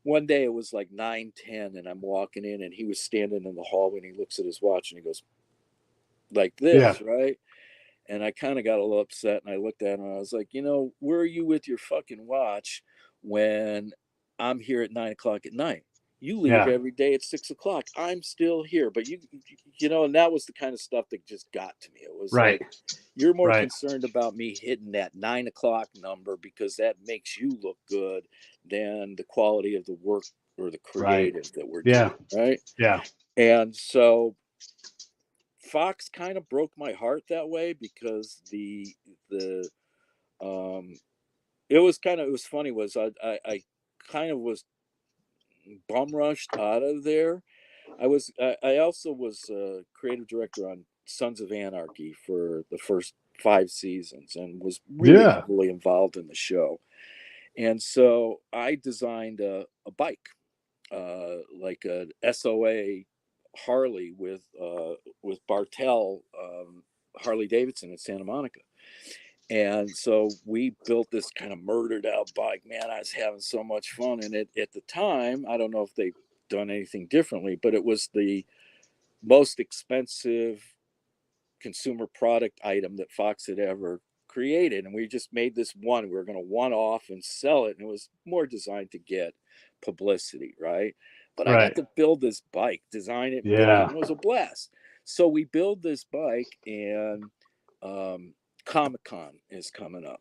[SPEAKER 2] one day it was like 9:10, and I'm walking in, and he was standing in the hallway, and he looks at his watch, and he goes like
[SPEAKER 1] Yeah.
[SPEAKER 2] this, right? And I kind of got a little upset, and I looked at him, and I was like, where are you with your fucking watch when I'm here at 9 o'clock at night? You leave
[SPEAKER 1] Yeah.
[SPEAKER 2] every day at 6 o'clock. I'm still here, but and that was the kind of stuff that just got to me. It was
[SPEAKER 1] Right.
[SPEAKER 2] like, you're more
[SPEAKER 1] Right.
[SPEAKER 2] concerned about me hitting that 9 o'clock number because that makes you look good than the quality of the work or the
[SPEAKER 1] Right.
[SPEAKER 2] creative that we're
[SPEAKER 1] Yeah.
[SPEAKER 2] doing, right?
[SPEAKER 1] Yeah.
[SPEAKER 2] And so Fox kind of broke my heart that way, because the um it was funny, was I kind of was bum rushed out of there. I also was creative director on Sons of Anarchy for the first 5 seasons, and was really
[SPEAKER 1] Yeah.
[SPEAKER 2] heavily involved in the show. And so I designed a bike, like a SOA Harley with Bartell, Harley Davidson in Santa Monica. And so we built this kind of murdered out bike. Man, I was having so much fun in it at the time. I don't know if they've done anything differently, but it was the most expensive consumer product item that Fox had ever created. And we just made this one. We were going to one off and sell it. And it was more designed to get publicity, right? But I got
[SPEAKER 1] Right.
[SPEAKER 2] to build this bike, design it and build it.
[SPEAKER 1] Yeah.
[SPEAKER 2] And it was a blast. So we build this bike, and Comic Con is coming up.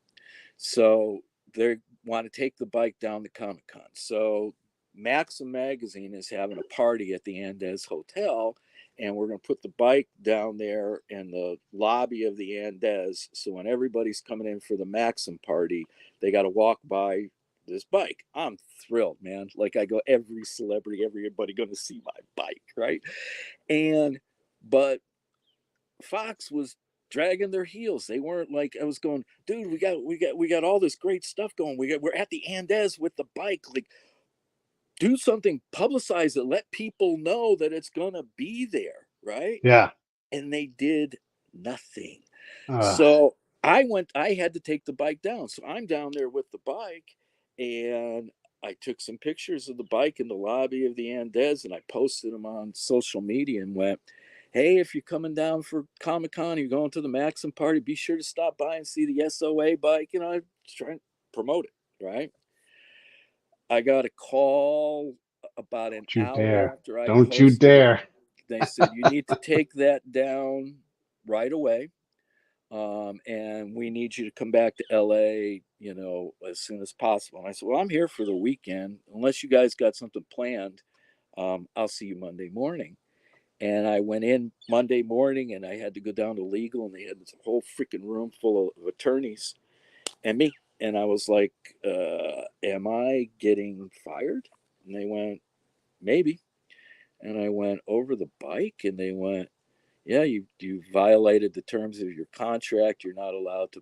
[SPEAKER 2] So they want to take the bike down to Comic Con. So Maxim Magazine is having a party at the Andes Hotel, and we're going to put the bike down there in the lobby of the Andes. So when everybody's coming in for the Maxim party, they got to walk by this bike. I'm thrilled, man. Like, I go, every celebrity, everybody going to see my bike, right? And but Fox was dragging their heels. They weren't like, I was going, dude, we got all this great stuff going. We're at the Andes with the bike. Like, do something, publicize it, let people know that it's gonna be there, right?
[SPEAKER 1] Yeah.
[SPEAKER 2] And they did nothing.
[SPEAKER 1] Uh,
[SPEAKER 2] So I had to take the bike down. So I'm down there with the bike, and I took some pictures of the bike in the lobby of the Andes, and I posted them on social media and went, hey, if you're coming down for Comic Con, you're going to the Maxim party, be sure to stop by and see the SOA bike. I try and promote it, right? I got a call about an
[SPEAKER 1] don't you
[SPEAKER 2] hour
[SPEAKER 1] dare.
[SPEAKER 2] after I
[SPEAKER 1] Don't you
[SPEAKER 2] posted it.
[SPEAKER 1] dare.
[SPEAKER 2] They said, you need to take that down right away. And we need you to come back to LA, as soon as possible. And I said, well, I'm here for the weekend. Unless you guys got something planned, I'll see you Monday morning. And I went in Monday morning, and I had to go down to legal, and they had this whole freaking room full of attorneys and me. And I was like, am I getting fired? And they went, maybe. And I went, over the bike? And they went, yeah, you violated the terms of your contract. You're not allowed to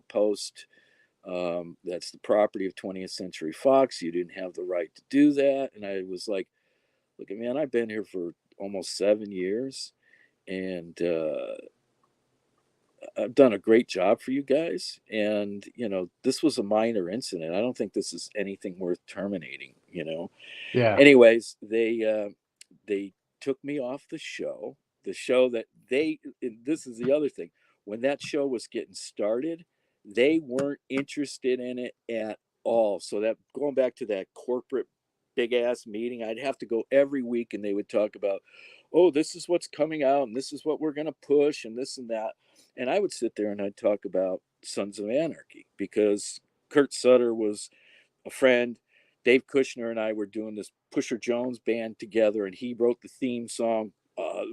[SPEAKER 2] post. That's the property of 20th Century Fox. You didn't have the right to do that. And I was like, look, man, I've been here for almost 7 years, and I've done a great job for you guys. And this was a minor incident. I don't think this is anything worth terminating.
[SPEAKER 1] Yeah.
[SPEAKER 2] Anyways, they took me off the show. The show that this is the other thing. When that show was getting started, they weren't interested in it at all. So that, going back to that corporate big ass meeting, I'd have to go every week, and they would talk about, oh, this is what's coming out, and this is what we're going to push, and this and that. And I would sit there and I'd talk about Sons of Anarchy, because Kurt Sutter was a friend. Dave Kushner and I were doing this Pusher Jones band together, and he wrote the theme song.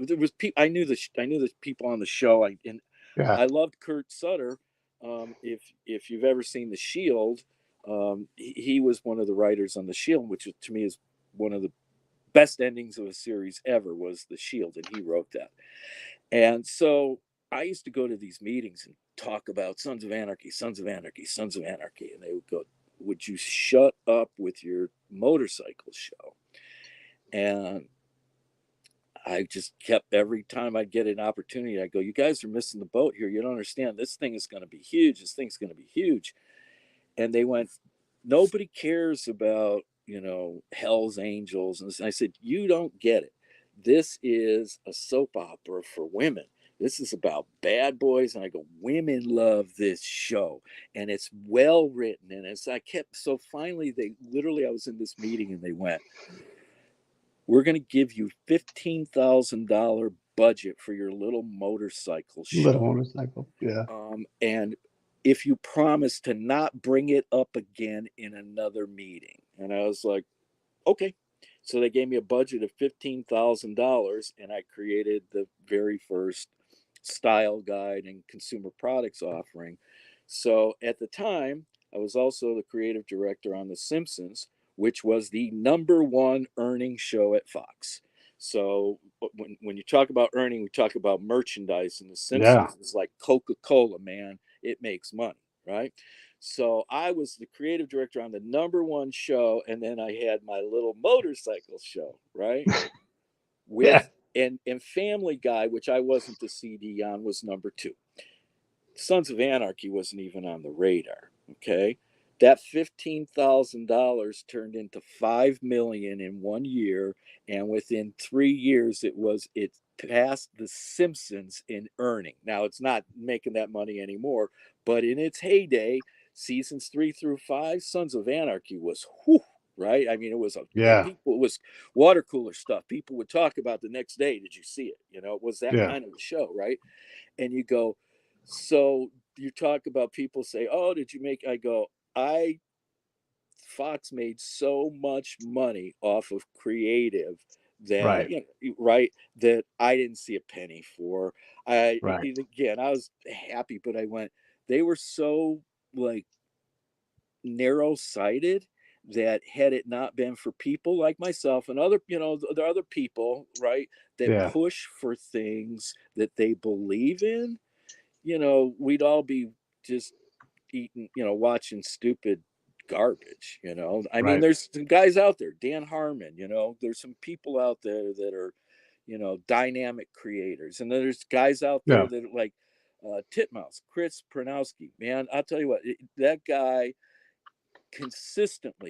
[SPEAKER 2] There was I knew the people on the show. And
[SPEAKER 1] Yeah.
[SPEAKER 2] I loved Kurt Sutter. If you've ever seen The Shield, he was one of the writers on The Shield, which to me is one of the best endings of a series ever, was The Shield, and he wrote that. And so I used to go to these meetings and talk about Sons of Anarchy, Sons of Anarchy, Sons of Anarchy. And they would go, would you shut up with your motorcycle show? And I just kept, every time I'd get an opportunity, I go, you guys are missing the boat here. You don't understand. This thing is going to be huge. This thing's going to be huge. And they went, nobody cares about, Hell's Angels. And I said, you don't get it. This is a soap opera for women. This is about bad boys. And I go, women love this show, and it's well written. And as I kept, so finally, I was in this meeting, and they went, we're going to give you $15,000 budget for your little motorcycle
[SPEAKER 1] Little
[SPEAKER 2] show.
[SPEAKER 1] motorcycle. Yeah.
[SPEAKER 2] And if you promise to not bring it up again in another meeting. And I was like, okay. So they gave me a budget of $15,000, and I created the very first style guide and consumer products offering. So at the time, I was also the creative director on The Simpsons, which was the number one earning show at Fox. So when you talk about earning, we talk about merchandise, and The
[SPEAKER 1] Yeah.
[SPEAKER 2] Simpsons is like Coca-Cola, man. It makes money, right? So I was the creative director on the number one show, and then I had my little motorcycle show, right?
[SPEAKER 1] Yeah.
[SPEAKER 2] With and Family Guy, which I wasn't the CD on, was number two. Sons of Anarchy wasn't even on the radar. Okay, that $15,000 turned into 5 million in 1 year, and within 3 years, it passed The Simpsons in earning. Now it's not making that money anymore, but in its heyday, seasons 3 through 5, Sons of Anarchy was whew, right. I mean, it was
[SPEAKER 1] Yeah.
[SPEAKER 2] people. It was water cooler stuff. People would talk about the next day. Did you see it? It was that
[SPEAKER 1] Yeah.
[SPEAKER 2] kind of a show, right? And you go, so you talk about people say, oh, did you make, I go, I Fox made so much money off of creative that,
[SPEAKER 1] Right.
[SPEAKER 2] right, that I didn't see a penny for.
[SPEAKER 1] Right.
[SPEAKER 2] Again, I was happy, but I went, they were so like narrow sighted that had it not been for people like myself and other, the other people, right, that
[SPEAKER 1] Yeah.
[SPEAKER 2] push for things that they believe in, we'd all be just eating, watching stupid garbage. I mean,
[SPEAKER 1] Right.
[SPEAKER 2] there's some guys out there, Dan Harmon, there's some people out there that are, dynamic creators. And then there's guys out there
[SPEAKER 1] Yeah.
[SPEAKER 2] that are like Titmouse, Chris Pronowski. Man, I'll tell you what, that guy consistently,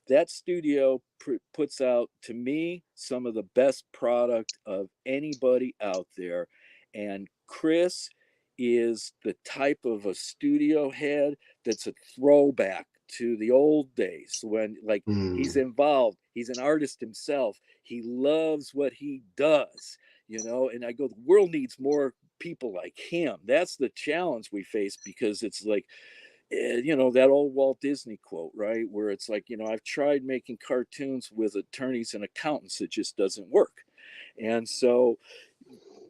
[SPEAKER 2] that studio puts out, to me, some of the best product of anybody out there. And Chris is the type of a studio head that's a throwback to the old days when, like, he's
[SPEAKER 1] Mm.
[SPEAKER 2] involved, he's an artist himself, he loves what he does, and I go, the world needs more people like him. That's the challenge we face, because it's like, that old Walt Disney quote, right? Where it's like, I've tried making cartoons with attorneys and accountants, it just doesn't work. And so,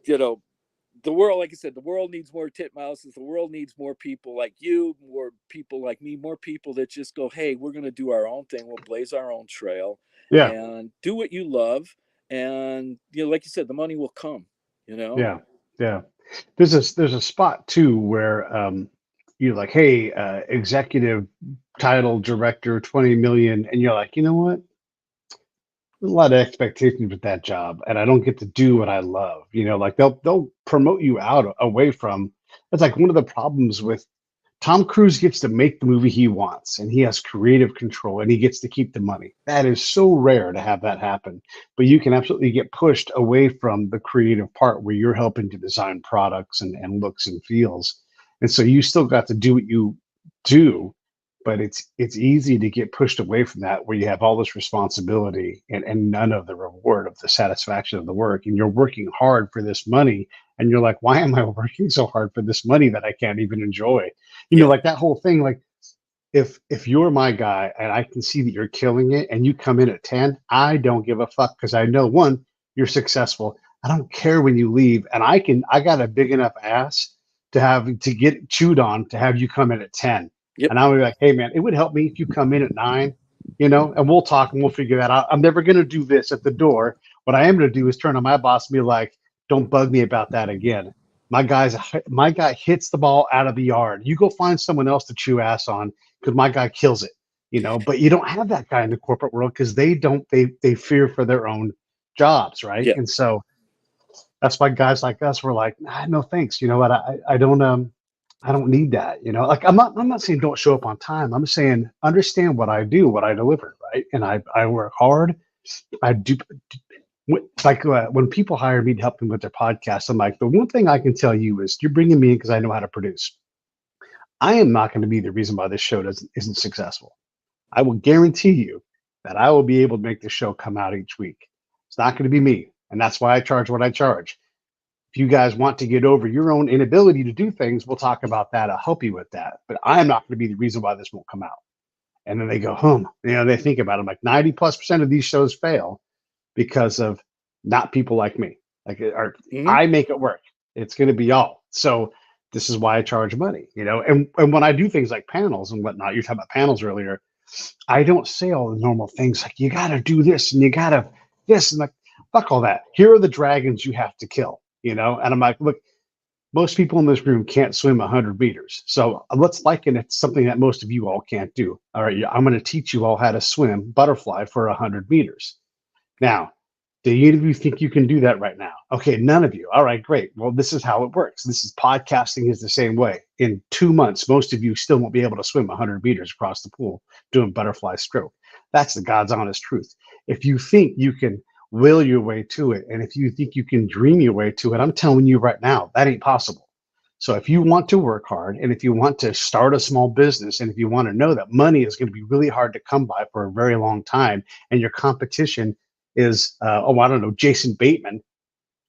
[SPEAKER 2] you know, the world, like I said, the world needs more titmouses. The world needs more people like you, more people like me, more people that just go, hey, we're going to do our own thing. We'll blaze our own trail
[SPEAKER 1] Yeah.
[SPEAKER 2] and do what you love. And, like you said, the money will come,
[SPEAKER 1] Yeah. Yeah. There's a spot too where you're like, hey, executive title director, 20 million, and you're like, you know what? There's a lot of expectations with that job, and I don't get to do what I love. Like they'll promote you out away from. That's like one of the problems with Tom Cruise gets to make the movie he wants, and he has creative control, and he gets to keep the money. That is so rare to have that happen. But you can absolutely get pushed away from the creative part where you're helping to design products and looks and feels. And so you still got to do what you do, but it's easy to get pushed away from that where you have all this responsibility and none of the reward of the satisfaction of the work. And you're working hard for this money, and you're like, why am I working so hard for this money that I can't even enjoy?
[SPEAKER 2] Yeah.
[SPEAKER 1] Like that whole thing. Like if you're my guy and I can see that you're killing it and you come in at 10, I don't give a fuck, because I know, one, you're successful. I don't care when you leave, and I got a big enough ass to get chewed on to have you come in at 10.
[SPEAKER 2] Yep.
[SPEAKER 1] And I'll be like, hey man, it would help me if you come in at 9, and we'll talk and we'll figure that out. I'm never gonna do this at the door. What I am gonna do is turn on my boss and be like, don't bug me about that again. My guy hits the ball out of the yard. You go find someone else to chew ass on, because my guy kills it. But you don't have that guy in the corporate world, because they fear for their own jobs, right?
[SPEAKER 2] Yeah.
[SPEAKER 1] And so that's why guys like us were like, no thanks. You know what? I don't need that. Like I'm not saying don't show up on time. I'm saying understand what I do, what I deliver, right? And I work hard. I do. Like when people hire me to help them with their podcast, I'm like, the one thing I can tell you is you're bringing me in because I know how to produce. I am not going to be the reason why this show isn't successful. I will guarantee you that I will be able to make the show come out each week. It's not going to be me. And that's why I charge what I charge. If you guys want to get over your own inability to do things, we'll talk about that. I'll help you with that. But I am not going to be the reason why this won't come out. And then they go, they think about it. I'm like 90+% of these shows fail because of not people like me. Like, or
[SPEAKER 2] Mm-hmm.
[SPEAKER 1] I make it work. It's going to be y'all. So this is why I charge money, And when I do things like panels and whatnot, you're talking about panels earlier. I don't say all the normal things like you got to do this and you got to this and like fuck all that. Here are the dragons you have to kill, And I'm like, look, most people in this room can't swim 100 meters. So let's liken it to something that most of you all can't do. All right, I'm going to teach you all how to swim butterfly for 100 meters. Now, do any of you think you can do that right now? Okay, none of you. All right, great. Well, this is how it works. This is podcasting is the same way. In 2 months, most of you still won't be able to swim 100 meters across the pool doing butterfly stroke. That's the God's honest truth. If you think you can will your way to it, and if you think you can dream your way to it, I'm telling you right now, that ain't possible. So if you want to work hard, and if you want to start a small business, and if you want to know that money is going to be really hard to come by for a very long time, and your competition is, I don't know, Jason Bateman,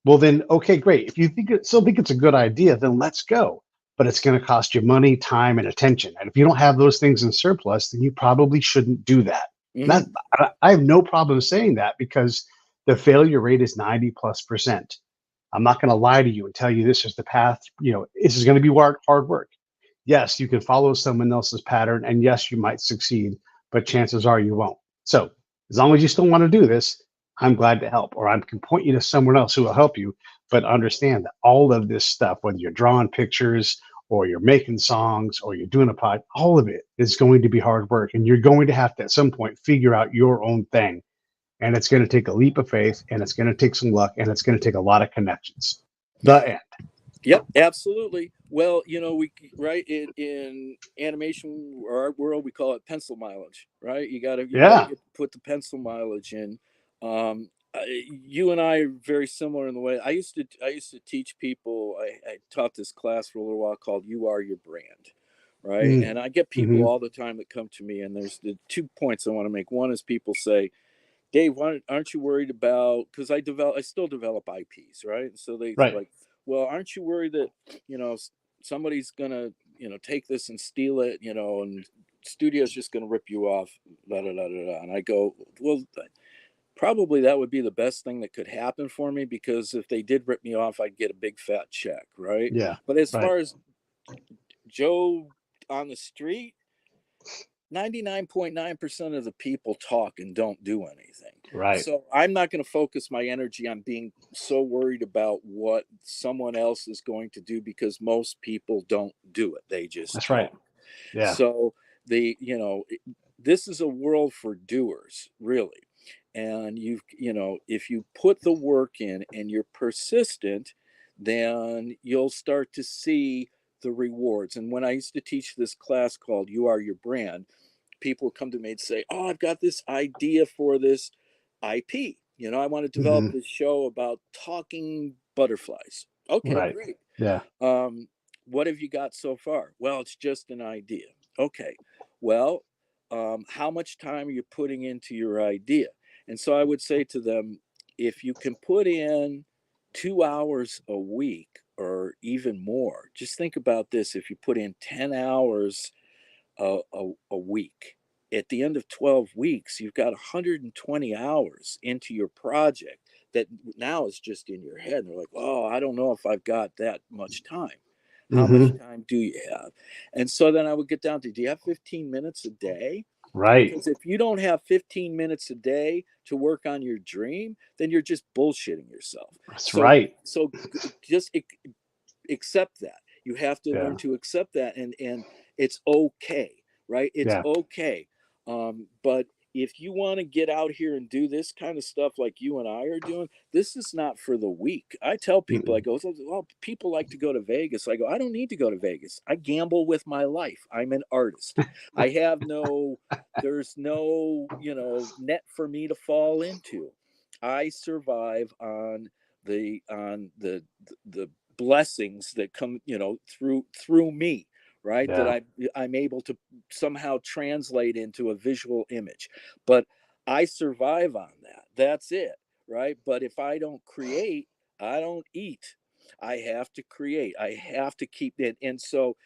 [SPEAKER 1] well then, okay, great. If you still think it's a good idea, then let's go. But it's going to cost you money, time, and attention. And if you don't have those things in surplus, then you probably shouldn't do that.
[SPEAKER 2] Mm-hmm.
[SPEAKER 1] That I have no problem saying that, because the failure rate is 90+%. I'm not going to lie to you and tell you this is the path. This is going to be hard work. Yes, you can follow someone else's pattern, and yes, you might succeed, but chances are you won't. So as long as you still want to do this, I'm glad to help, or I can point you to someone else who will help you. But understand that all of this stuff, whether you're drawing pictures or you're making songs or you're doing a pod, all of it is going to be hard work. And you're going to have to, at some point, figure out your own thing. And it's going to take a leap of faith, and it's going to take some luck, and it's going to take a lot of connections. The end.
[SPEAKER 2] Yep, absolutely. Well, we right in animation or art world, we call it pencil mileage, right? You gotta
[SPEAKER 1] Yeah.
[SPEAKER 2] get put the pencil mileage in. You and I are very similar in the way I used to teach people. I taught this class for a little while called "You Are Your Brand," right?
[SPEAKER 1] Mm-hmm.
[SPEAKER 2] And I get people
[SPEAKER 1] Mm-hmm.
[SPEAKER 2] all the time that come to me, and there's the 2 points I want to make. One is people say, Dave, aren't you worried about, because I still develop IPs, right? And so they
[SPEAKER 1] Right.
[SPEAKER 2] like, well, aren't you worried that somebody's gonna take this and steal it, and studio's just gonna rip you off, da da da da da. And I go, well, probably that would be the best thing that could happen for me, because if they did rip me off, I'd get a big fat check, right?
[SPEAKER 1] Yeah.
[SPEAKER 2] But as
[SPEAKER 1] Right.
[SPEAKER 2] far as Joe on the street, 99.9% of the people talk and don't do anything.
[SPEAKER 1] Right.
[SPEAKER 2] So I'm not going to focus my energy on being so worried about what someone else is going to do, because most people don't do it. They just
[SPEAKER 1] That's right.
[SPEAKER 2] talk.
[SPEAKER 1] Yeah.
[SPEAKER 2] So this is a world for doers, really. And if you put the work in and you're persistent, then you'll start to see the rewards. And when I used to teach this class called "You Are Your Brand," people would come to me and say, "Oh, I've got this idea for this IP. I want to develop
[SPEAKER 1] Mm-hmm.
[SPEAKER 2] this show about talking butterflies." Okay,
[SPEAKER 1] Right.
[SPEAKER 2] great.
[SPEAKER 1] Yeah.
[SPEAKER 2] Um, what have you got so far? Well, it's just an idea. Okay. Well, how much time are you putting into your idea? And so I would say to them, if you can put in 2 hours a week or even more, just think about this. If you put in 10 hours a week, at the end of 12 weeks, you've got 120 hours into your project that now is just in your head. And they're like, oh, I don't know if I've got that much time. How much
[SPEAKER 1] Mm-hmm.
[SPEAKER 2] time do you have? And so then I would get down to, do you have 15 minutes a day?
[SPEAKER 1] Right.
[SPEAKER 2] Because if you don't have 15 minutes a day to work on your dream, then you're just bullshitting yourself.
[SPEAKER 1] That's
[SPEAKER 2] So,
[SPEAKER 1] right.
[SPEAKER 2] so just accept that. You have to learn
[SPEAKER 1] Yeah.
[SPEAKER 2] to accept that, and it's okay, right? It's
[SPEAKER 1] Yeah.
[SPEAKER 2] okay. But if you want to get out here and do this kind of stuff like you and I are doing, this is not for the weak. I tell people, I
[SPEAKER 1] Mm-mm.
[SPEAKER 2] go, well, people like to go to Vegas. I go, I don't need to go to Vegas. I gamble with my life. I'm an artist. I have no, there's no, net for me to fall into. I survive on the blessings that come, through me, right? That
[SPEAKER 1] Yeah.
[SPEAKER 2] I'm able to somehow translate into a visual image. But I survive on that. That's it, right? But if I don't create, I don't eat. I have to create. I have to keep it. And so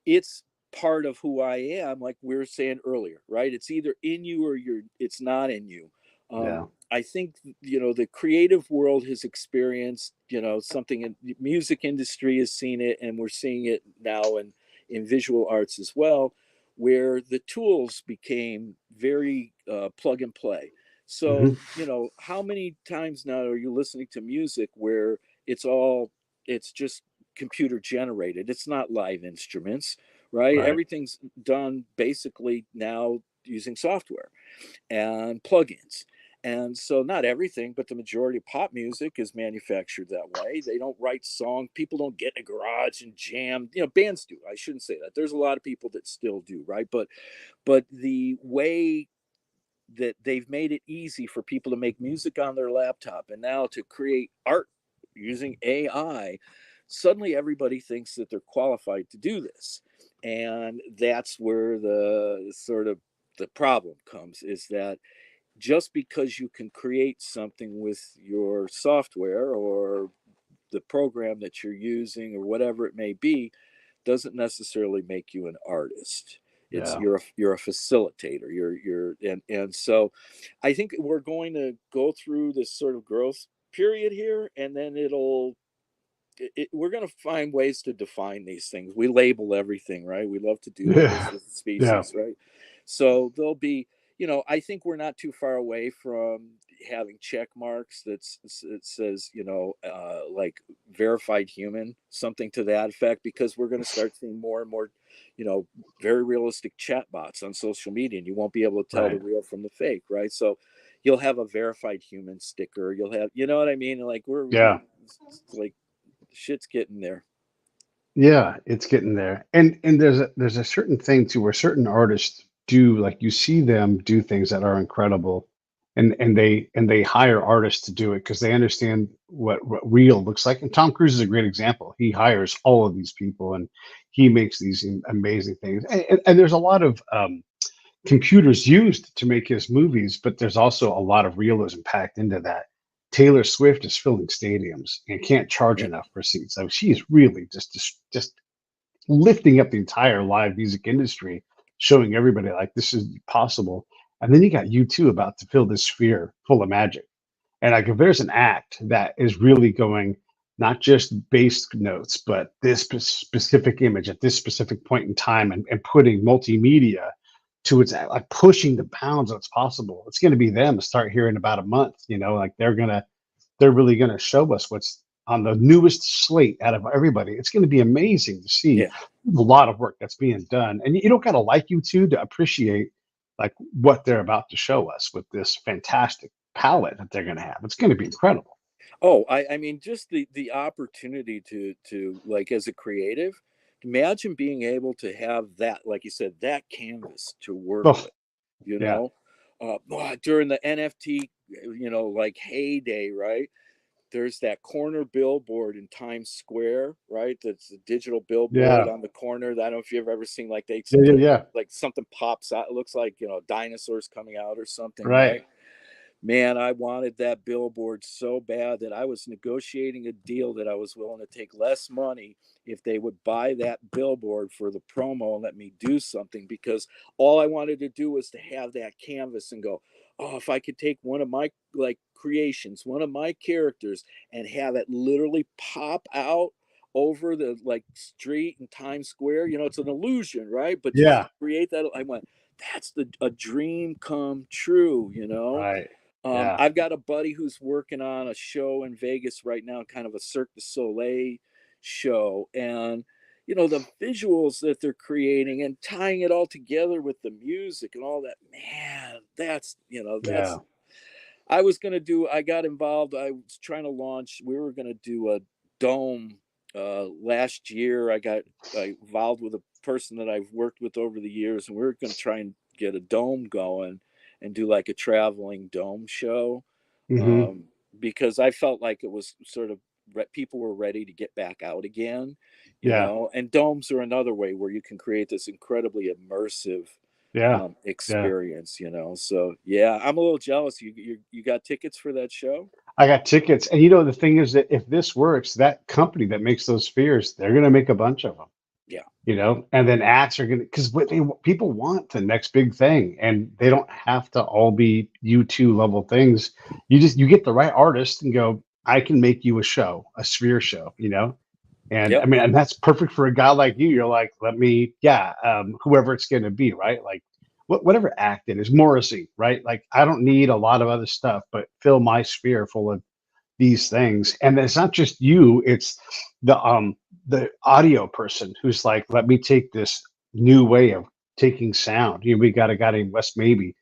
[SPEAKER 2] it's part of who I am, like we were saying earlier, right? It's either in you or it's not in you.
[SPEAKER 1] Yeah.
[SPEAKER 2] I think the creative world has experienced something, in the music industry has seen it, and we're seeing it now in visual arts as well, where the tools became very plug and play.
[SPEAKER 1] Mm-hmm.
[SPEAKER 2] So how many times now are you listening to music where it's just computer generated? It's not live instruments, right?
[SPEAKER 1] Right.
[SPEAKER 2] Everything's done basically now using software and plugins. And so, not everything, but the majority of pop music is manufactured that way. They don't write songs. People don't get in a garage and jam. Bands do. I shouldn't say that. There's a lot of people that still do, right? But the way that they've made it easy for people to make music on their laptop and now to create art using AI, suddenly everybody thinks that they're qualified to do this. And that's where the sort of the problem comes, is that just because you can create something with your software or the program that you're using or whatever it may be, doesn't necessarily make you an artist. It's
[SPEAKER 1] Yeah.
[SPEAKER 2] you're a facilitator. And so I think we're going to go through this sort of growth period here, and then we're going to find ways to define these things. We label everything, right? We love to do that as
[SPEAKER 1] Yeah.
[SPEAKER 2] a
[SPEAKER 1] Yeah.
[SPEAKER 2] species, right? So there'll be, I think we're not too far away from having check marks it says, like verified human, something to that effect, because we're going to start seeing more and more, very realistic chatbots on social media, and you won't be able to tell the
[SPEAKER 1] Right.
[SPEAKER 2] real from the fake, right? So you'll have a verified human sticker. You'll have, you know what I mean? Like
[SPEAKER 1] Yeah.
[SPEAKER 2] like shit's getting there.
[SPEAKER 1] Yeah, it's getting there. And there's a certain thing too where certain artists do, like you see them do things that are incredible, and they hire artists to do it because they understand what real looks like. And Tom Cruise is a great example. He hires all of these people and he makes these amazing things. And there's a lot of computers used to make his movies, but there's also a lot of realism packed into that. Taylor Swift is filling stadiums and can't charge
[SPEAKER 2] Yeah.
[SPEAKER 1] enough for seats. So she is really just lifting up the entire live music industry, showing everybody like this is possible. And then you got U2 about to fill this sphere full of magic. And like if there's an act that is really going not just bass notes, but this specific image at this specific point in time, and putting multimedia to its like pushing the bounds that's possible, it's going to be them. Start here in about a month. Like they're really going to show us what's on the newest slate out of everybody. It's going to be amazing to see
[SPEAKER 2] Yeah.
[SPEAKER 1] a lot of work that's being done. And you don't got to like U2 to appreciate like what they're about to show us with this fantastic palette that they're going to have. It's going to be incredible.
[SPEAKER 2] Oh, I mean, just the opportunity to like, as a creative, imagine being able to have that, like you said, that canvas to work
[SPEAKER 1] Oh,
[SPEAKER 2] with, you
[SPEAKER 1] yeah.
[SPEAKER 2] know, during the NFT, like heyday, right? There's that corner billboard in Times Square, right? That's a digital billboard
[SPEAKER 1] Yeah.
[SPEAKER 2] on the corner. I don't know if you've ever seen, like, they
[SPEAKER 1] Yeah. Yeah.
[SPEAKER 2] sometimes
[SPEAKER 1] Yeah.
[SPEAKER 2] like something pops out. It looks like, dinosaurs coming out or something,
[SPEAKER 1] Right.
[SPEAKER 2] right? Man, I wanted that billboard so bad that I was negotiating a deal that I was willing to take less money if they would buy that billboard for the promo and let me do something, because all I wanted to do was to have that canvas and go, oh, if I could take one of my like creations, one of my characters, and have it literally pop out over the like street in Times Square, it's an illusion, right? But just to
[SPEAKER 1] Yeah.
[SPEAKER 2] create that, I went, that's a dream come true.
[SPEAKER 1] Right. Yeah.
[SPEAKER 2] I've got a buddy who's working on a show in Vegas right now, kind of a Cirque du Soleil show. And, the visuals that they're creating and tying it all together with the music and all that, man,
[SPEAKER 1] Yeah.
[SPEAKER 2] I got involved. I was trying to launch, we were going to do a dome last year. I involved with a person that I've worked with over the years, and we were going to try and get a dome going and do like a traveling dome show,
[SPEAKER 1] Hmm.
[SPEAKER 2] um, because I felt like it was sort of people were ready to get back out again,
[SPEAKER 1] Yeah.
[SPEAKER 2] and domes are another way where you can create this incredibly immersive
[SPEAKER 1] Yeah. Yeah.
[SPEAKER 2] experience. So yeah, I'm a little jealous. You got tickets for that show?
[SPEAKER 1] I got tickets. And the thing is that if this works, that company that makes those spheres, they're going to make a bunch of them.
[SPEAKER 2] Yeah.
[SPEAKER 1] And then acts are going to, because people want the next big thing, and they don't have to all be U2 level things. You get the right artist and go, I can make you a show, a sphere show. And I
[SPEAKER 2] Yep.
[SPEAKER 1] mean, and that's perfect for a guy like you. You're like, let me, yeah, whoever it's going to be, right? Like, whatever act it is, Morrissey, right? Like, I don't need a lot of other stuff, but fill my sphere full of these things. And it's not just you; it's the audio person who's like, let me take this new way of taking sound. We got a guy named Wes Maybe,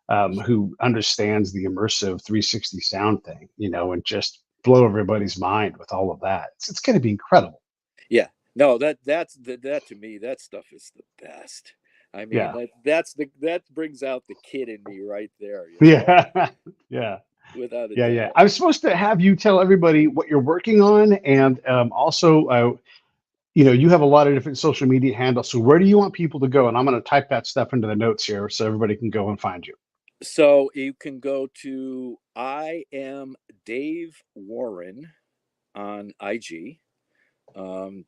[SPEAKER 1] who understands the immersive 360 sound thing, and just blow everybody's mind with all of that. It's going to be incredible.
[SPEAKER 2] Yeah. No, that to me, that stuff is the best. I mean,
[SPEAKER 1] Yeah.
[SPEAKER 2] that brings out the kid in me right there,
[SPEAKER 1] Yeah. Yeah.
[SPEAKER 2] without a
[SPEAKER 1] Yeah. Yeah.
[SPEAKER 2] doubt.
[SPEAKER 1] I was supposed to have you tell everybody what you're working on, and also, you have a lot of different social media handles. So where do you want people to go? And I'm going to type that stuff into the notes here so everybody can go and find you.
[SPEAKER 2] So you can go to I am Dave Warren on IG.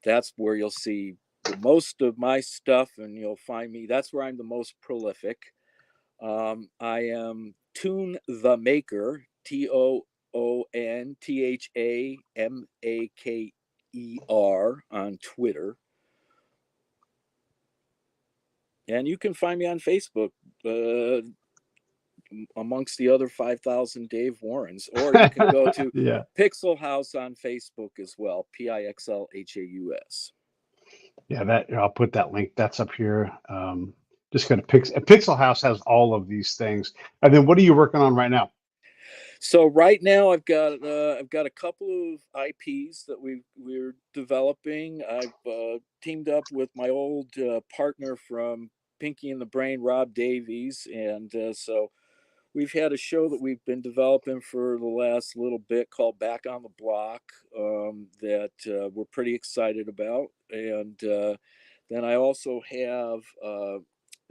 [SPEAKER 2] That's where you'll see the most of my stuff, and you'll find me. That's where I'm the most prolific. I am Tune the Maker, TOONTHAMAKER on Twitter. And you can find me on Facebook, amongst the other 5,000 Dave Warrens. Or you can go to
[SPEAKER 1] Yeah.
[SPEAKER 2] Pixlhaus on Facebook as well. Pixlhaus.
[SPEAKER 1] Yeah, that I'll put that link. That's up here. Just go to Pixel House has all of these things. And then what are you working on right now?
[SPEAKER 2] So right now I've got a couple of IPs that we're developing. I've teamed up with my old partner from Pinky and the Brain, Rob Davies, and so we've had a show that we've been developing for the last little bit called Back on the Block, that we're pretty excited about. And then I also have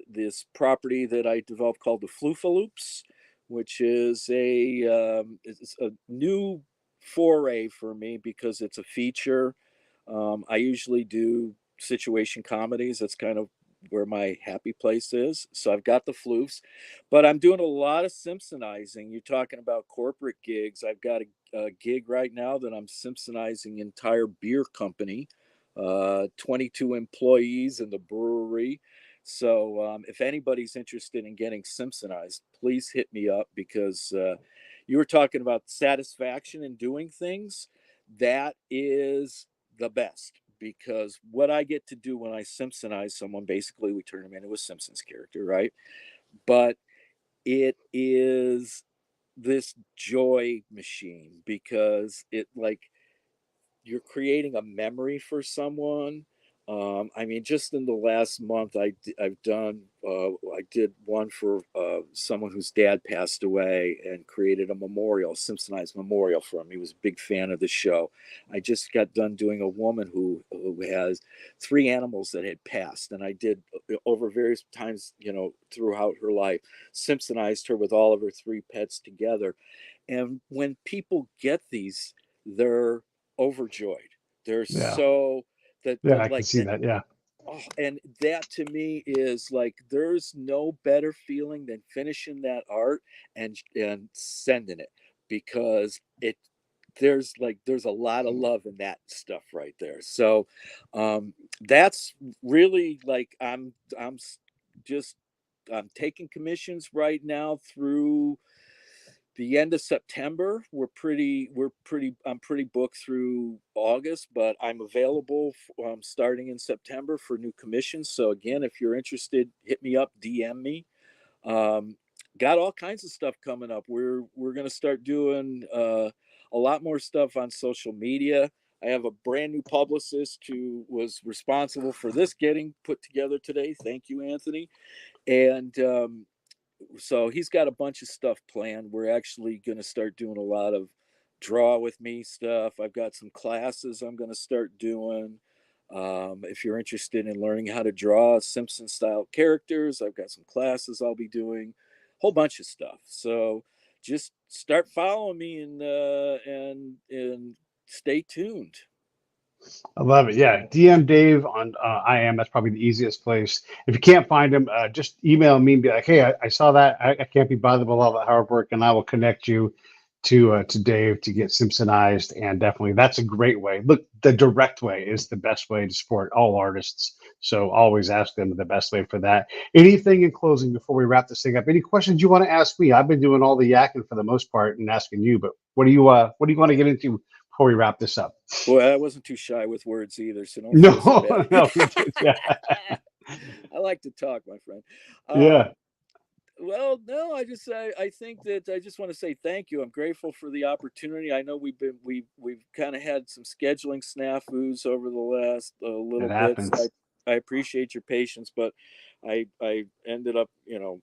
[SPEAKER 2] this property that I developed called the Floofaloops, which is it's a new foray for me because it's a feature. I usually do situation comedies. That's kind of where my happy place is. So I've got the floofs, but I'm doing a lot of Simpsonizing. You're talking about corporate gigs. I've got a gig right now that I'm Simpsonizing entire beer company, 22 employees in the brewery. So if anybody's interested in getting Simpsonized, please hit me up because you were talking about satisfaction in doing things. That is the best because what I get to do when I Simpsonize someone, basically we turn them into a Simpsons character, right? But it is this joy machine because it like you're creating a memory for someone. I mean, just in the last month, I've done I did one for someone whose dad passed away and created a memorial, Simpsonized memorial for him. He was a big fan of the show. I just got done doing a woman who has three animals that had passed, and I did over various times, throughout her life, Simpsonized her with all of her three pets together. And when people get these, they're overjoyed. They're
[SPEAKER 1] Yeah.
[SPEAKER 2] so
[SPEAKER 1] Yeah,
[SPEAKER 2] that
[SPEAKER 1] I can
[SPEAKER 2] like
[SPEAKER 1] see
[SPEAKER 2] that.
[SPEAKER 1] that. Yeah.
[SPEAKER 2] Oh, and that to me is like there's no better feeling than finishing that art and sending it because there's a lot of love in that stuff right there. So that's really like just I'm taking commissions right now through the end of September. I'm pretty booked through August, but I'm available starting in September for new commissions. So again, if you're interested, hit me up, DM me. Um, got all kinds of stuff coming up. We're gonna start doing a lot more stuff on social media. I have a brand new publicist who was responsible for this getting put together today. Thank you, Anthony. And so he's got a bunch of stuff planned. We're actually going to start doing a lot of draw with me stuff. I've got some classes I'm going to start doing. If you're interested in learning how to draw Simpson style characters, I've got some classes I'll be doing, a whole bunch of stuff. So just start following me and stay tuned.
[SPEAKER 1] I love it. Yeah. DM Dave on IM. That's probably the easiest place. If you can't find him, just email me and be like, hey, I saw that. I can't be bothered with all that hard work, and I will connect you to Dave to get Simpsonized. And definitely, that's a great way. Look, the direct way is the best way to support all artists. So always ask them the best way for that. Anything in closing before we wrap this thing up? Any questions you want to ask me? I've been doing all the yakking for the most part and asking you, but what do you want to get into before we wrap this up?
[SPEAKER 2] Boy, I wasn't too shy with words either, so don't feel so
[SPEAKER 1] No,
[SPEAKER 2] bad.
[SPEAKER 1] no, we did. Yeah,
[SPEAKER 2] I like to talk, my friend.
[SPEAKER 1] yeah,
[SPEAKER 2] Well, no, I think that I just want to say thank you. I'm grateful for the opportunity. I know we've kind of had some scheduling snafus over the last
[SPEAKER 1] it
[SPEAKER 2] little bit, so
[SPEAKER 1] happens.
[SPEAKER 2] I appreciate your patience. But I ended up,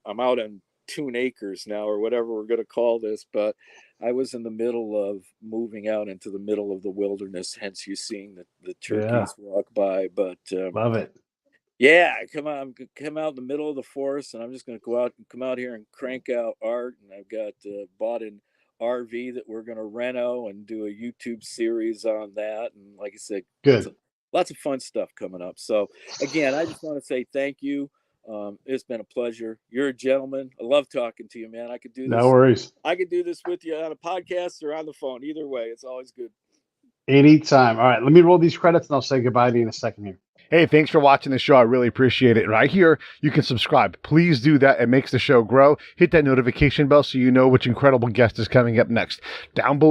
[SPEAKER 2] I'm out on 2 acres now, or whatever we're going to call this. But I was in the middle of moving out into the middle of the wilderness, hence you seeing the
[SPEAKER 1] Yeah,
[SPEAKER 2] turkeys walk by. But
[SPEAKER 1] love it.
[SPEAKER 2] yeah, come out in the middle of the forest, and I'm just going to come out here and crank out art. And I've got bought an RV that we're going to reno and do a YouTube series on that. And like I said,
[SPEAKER 1] Good.
[SPEAKER 2] lots of fun stuff coming up. So again, I just want to say thank you. It's been a pleasure. You're a gentleman. I love talking to you, man. I could do
[SPEAKER 1] No
[SPEAKER 2] this.
[SPEAKER 1] worries.
[SPEAKER 2] I could do this with you on a podcast or on the phone. Either way, it's always good.
[SPEAKER 1] Anytime. All right, let me roll these credits and I'll say goodbye to you in a second here.
[SPEAKER 3] Hey, thanks for watching the show. I really appreciate it. Right here, you can subscribe. Please do that. It makes the show grow. Hit that notification bell so you know which incredible guest is coming up next. Down below.